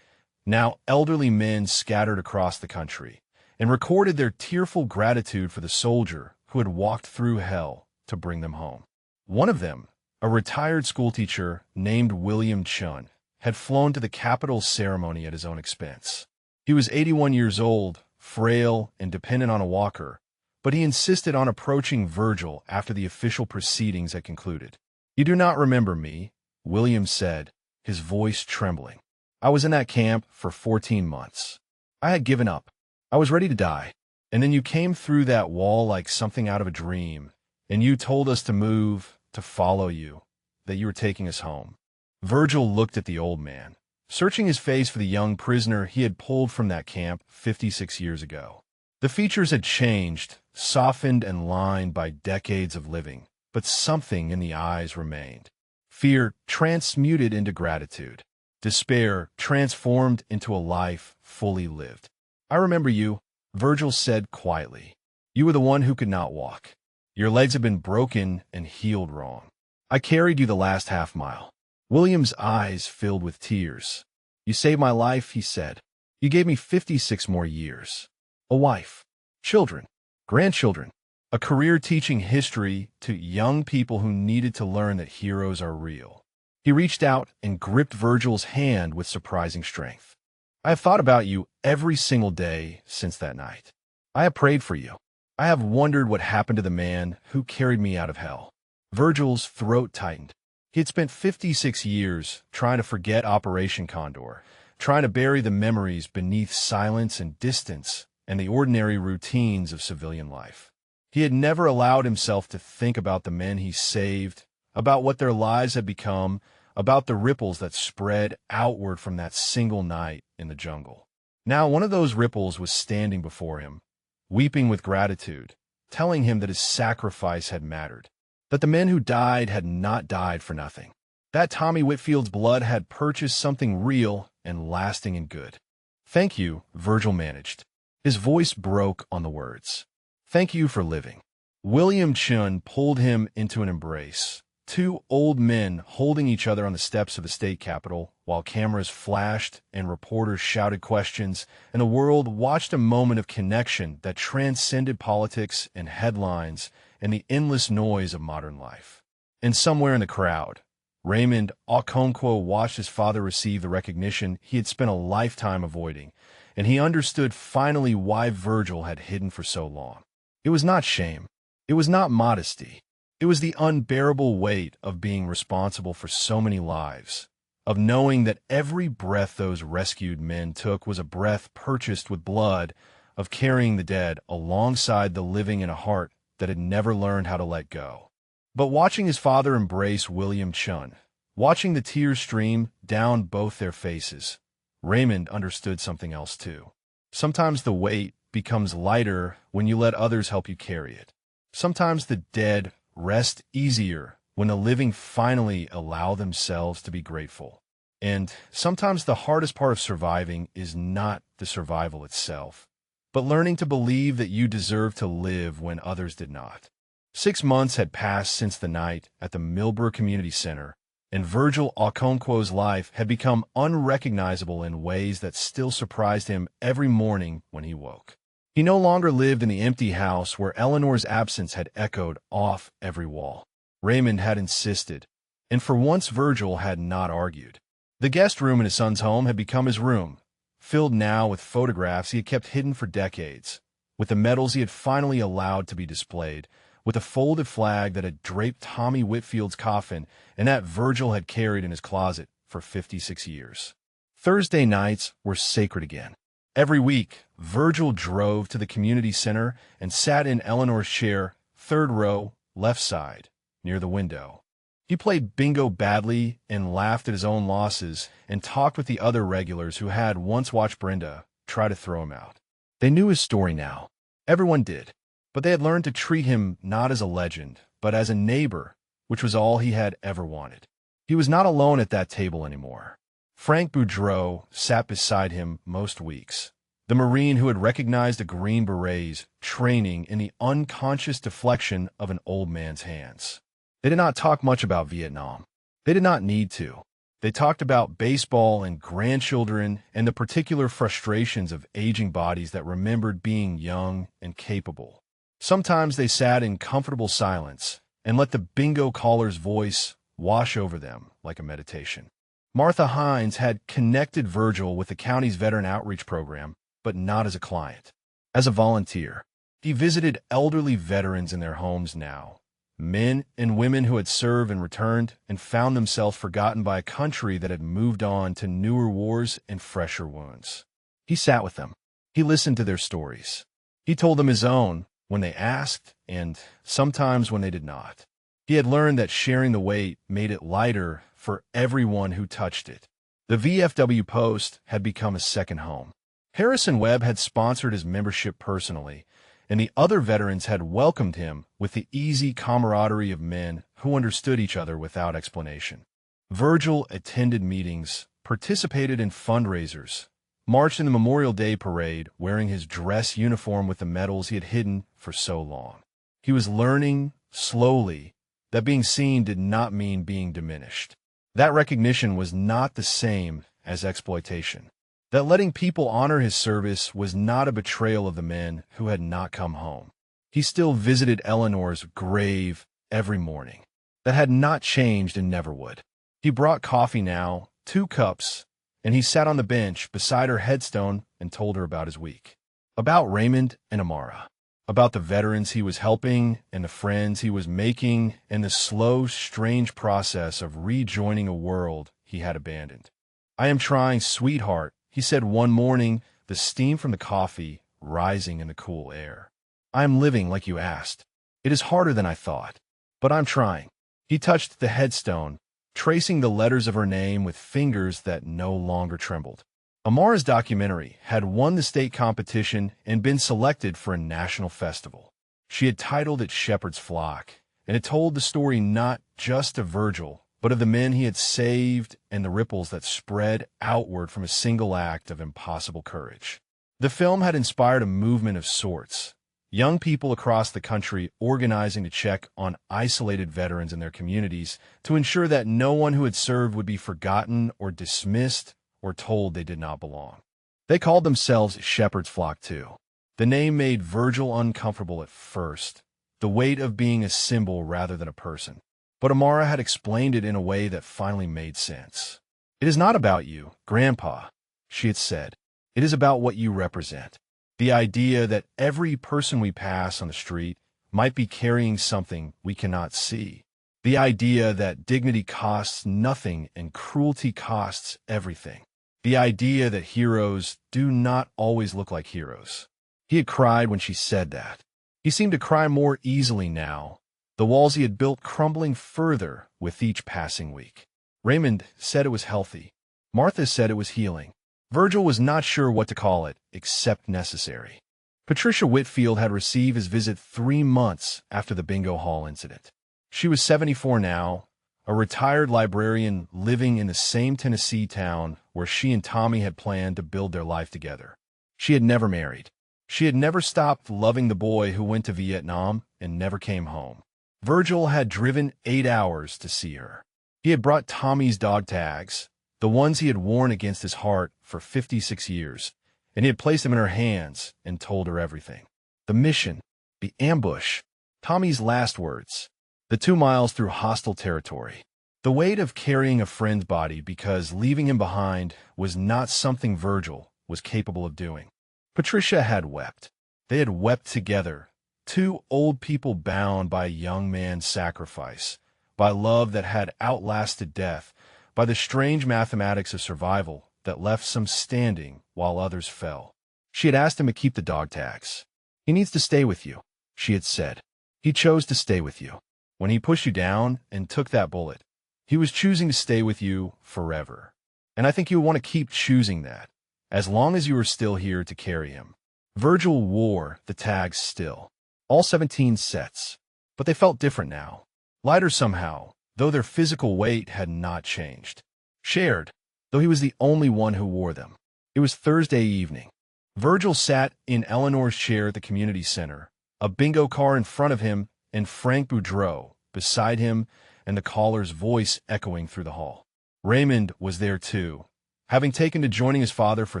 now elderly men scattered across the country, and recorded their tearful gratitude for the soldier who had walked through hell to bring them home. One of them, a retired schoolteacher named William Chun, had flown to the Capitol ceremony at his own expense. He was 81 years old, frail and dependent on a walker, but he insisted on approaching Virgil after the official proceedings had concluded. "You do not remember me," William said, his voice trembling. "I was in that camp for 14 months. I had given up. I was ready to die. And then you came through that wall like something out of a dream, and you told us to move, to follow you, that you were taking us home." Virgil looked at the old man, searching his face for the young prisoner he had pulled from that camp 56 years ago. The features had changed, softened and lined by decades of living, but something in the eyes remained. Fear transmuted into gratitude. Despair transformed into a life fully lived. "I remember you," Virgil said quietly. "You were the one who could not walk. Your legs had been broken and healed wrong. I carried you the last half-mile." William's eyes filled with tears. "You saved my life," he said. "You gave me 56 more years. A wife, children, grandchildren, a career teaching history to young people who needed to learn that heroes are real." He reached out and gripped Virgil's hand with surprising strength. "I have thought about you every single day since that night. I have prayed for you. I have wondered what happened to the man who carried me out of hell." Virgil's throat tightened. He had spent 56 years trying to forget Operation Condor, trying to bury the memories beneath silence and distance and the ordinary routines of civilian life. He had never allowed himself to think about the men he saved, about what their lives had become, about the ripples that spread outward from that single night in the jungle. Now one of those ripples was standing before him, weeping with gratitude, telling him that his sacrifice had mattered, that the men who died had not died for nothing, that Tommy Whitfield's blood had purchased something real and lasting and good. "Thank you," Virgil managed. His voice broke on the words. "Thank you for living." William Chun pulled him into an embrace, 2 old men holding each other on the steps of the state capitol while cameras flashed and reporters shouted questions, and the world watched a moment of connection that transcended politics and headlines and the endless noise of modern life. And somewhere in the crowd, Raymond Okonkwo watched his father receive the recognition he had spent a lifetime avoiding, and he understood finally why Virgil had hidden for so long. It was not shame. It was not modesty. It was the unbearable weight of being responsible for so many lives, of knowing that every breath those rescued men took was a breath purchased with blood, of carrying the dead alongside the living in a heart that had never learned how to let go. But watching his father embrace William Chun, watching the tears stream down both their faces, Raymond understood something else too. Sometimes the weight becomes lighter when you let others help you carry it. Sometimes the dead rest easier when the living finally allow themselves to be grateful. And sometimes the hardest part of surviving is not the survival itself, but learning to believe that you deserve to live when others did not. 6 months had passed since the night at the Millbrook Community Center, and Virgil Okonkwo's life had become unrecognizable in ways that still surprised him every morning when he woke. He no longer lived in the empty house where Eleanor's absence had echoed off every wall. Raymond had insisted, and for once Virgil had not argued. The guest room in his son's home had become his room, filled now with photographs he had kept hidden for decades, with the medals he had finally allowed to be displayed, with a folded flag that had draped Tommy Whitfield's coffin and that Virgil had carried in his closet for 56 years. Thursday nights were sacred again. Every week, Virgil drove to the community center and sat in Eleanor's chair, third row, left side, near the window. He played bingo badly and laughed at his own losses and talked with the other regulars who had once watched Brenda try to throw him out. They knew his story now. Everyone did. But they had learned to treat him not as a legend, but as a neighbor, which was all he had ever wanted. He was not alone at that table anymore. Frank Boudreau sat beside him most weeks, the Marine who had recognized the Green Berets training in the unconscious deflection of an old man's hands. They did not talk much about Vietnam. They did not need to. They talked about baseball and grandchildren and the particular frustrations of aging bodies that remembered being young and capable. Sometimes they sat in comfortable silence and let the bingo caller's voice wash over them like a meditation. Martha Hines had connected Virgil with the county's veteran outreach program, but not as a client. As a volunteer, he visited elderly veterans in their homes now, men and women who had served and returned and found themselves forgotten by a country that had moved on to newer wars and fresher wounds. He sat with them. He listened to their stories. He told them his own when they asked and sometimes when they did not. He had learned that sharing the weight made it lighter for everyone who touched it. The VFW Post had become a second home. Harrison Webb had sponsored his membership personally, and the other veterans had welcomed him with the easy camaraderie of men who understood each other without explanation. Virgil attended meetings, participated in fundraisers, marched in the Memorial Day parade wearing his dress uniform with the medals he had hidden for so long. He was learning, slowly, that being seen did not mean being diminished. That recognition was not the same as exploitation. That letting people honor his service was not a betrayal of the men who had not come home. He still visited Eleanor's grave every morning. That had not changed and never would. He brought coffee now, 2 cups, and he sat on the bench beside her headstone and told her about his week. About Raymond and Amara. About the veterans he was helping and the friends he was making and the slow, strange process of rejoining a world he had abandoned. "I am trying, sweetheart," he said one morning, the steam from the coffee rising in the cool air. "I am living like you asked. It is harder than I thought, but I'm trying." He touched the headstone, tracing the letters of her name with fingers that no longer trembled. Amara's documentary had won the state competition and been selected for a national festival. She had titled it Shepherd's Flock, and it told the story not just of Virgil, but of the men he had saved and the ripples that spread outward from a single act of impossible courage. The film had inspired a movement of sorts, young people across the country organizing to check on isolated veterans in their communities to ensure that no one who had served would be forgotten or dismissed or told they did not belong. They called themselves Shepherd's Flock too. The name made Virgil uncomfortable at first, the weight of being a symbol rather than a person. But Amara had explained it in a way that finally made sense. "It is not about you, Grandpa," she had said. "It is about what you represent. The idea that every person we pass on the street might be carrying something we cannot see. The idea that dignity costs nothing and cruelty costs everything. The idea that heroes do not always look like heroes." He had cried when she said that. He seemed to cry more easily now, the walls he had built crumbling further with each passing week. Raymond said it was healthy. Martha said it was healing. Virgil was not sure what to call it, except necessary. Patricia Whitfield had received his visit 3 months after the bingo hall incident. She was 74 now, a retired librarian living in the same Tennessee town where she and Tommy had planned to build their life together. She had never married. She had never stopped loving the boy who went to Vietnam and never came home. Virgil had driven 8 hours to see her. He had brought Tommy's dog tags, the ones he had worn against his heart for 56 years, and he had placed them in her hands and told her everything. The mission, the ambush, Tommy's last words, the 2 miles through hostile territory. The weight of carrying a friend's body because leaving him behind was not something Virgil was capable of doing. Patricia had wept. They had wept together, two old people bound by a young man's sacrifice, by love that had outlasted death, by the strange mathematics of survival that left some standing while others fell. She had asked him to keep the dog tags. "He needs to stay with you," she had said. "He chose to stay with you. When he pushed you down and took that bullet, he was choosing to stay with you forever. And I think you want to keep choosing that, as long as you are still here to carry him." Virgil wore the tags still, all 17 sets, but they felt different now. Lighter somehow, though their physical weight had not changed. Shared, though he was the only one who wore them. It was Thursday evening. Virgil sat in Eleanor's chair at the community center, a bingo car in front of him and Frank Boudreau beside him, and the caller's voice echoing through the hall. Raymond was there too, having taken to joining his father for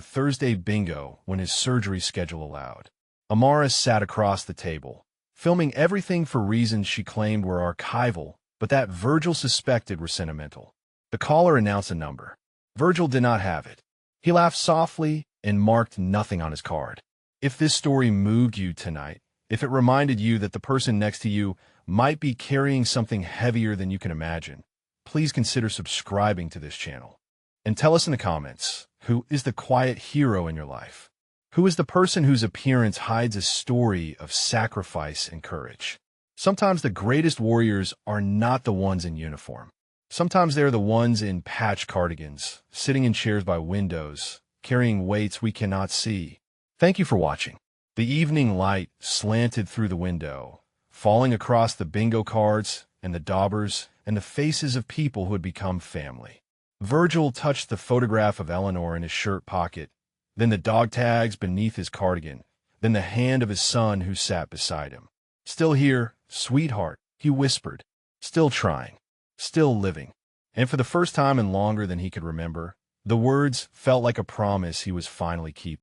Thursday bingo when his surgery schedule allowed. Amara sat across the table, filming everything for reasons she claimed were archival, but that Virgil suspected were sentimental. The caller announced a number. Virgil did not have it. He laughed softly and marked nothing on his card. If this story moved you tonight, if it reminded you that the person next to you might be carrying something heavier than you can imagine, please consider subscribing to this channel. And tell us in the comments, who is the quiet hero in your life? Who is the person whose appearance hides a story of sacrifice and courage? Sometimes the greatest warriors are not the ones in uniform. Sometimes they're the ones in patch cardigans, sitting in chairs by windows, carrying weights we cannot see. Thank you for watching. The evening light slanted through the window, falling across the bingo cards and the daubers and the faces of people who had become family. Virgil touched the photograph of Eleanor in his shirt pocket, then the dog tags beneath his cardigan, then the hand of his son who sat beside him. "Still here, sweetheart," he whispered. "Still trying. Still living." And for the first time in longer than he could remember, the words felt like a promise he was finally keeping.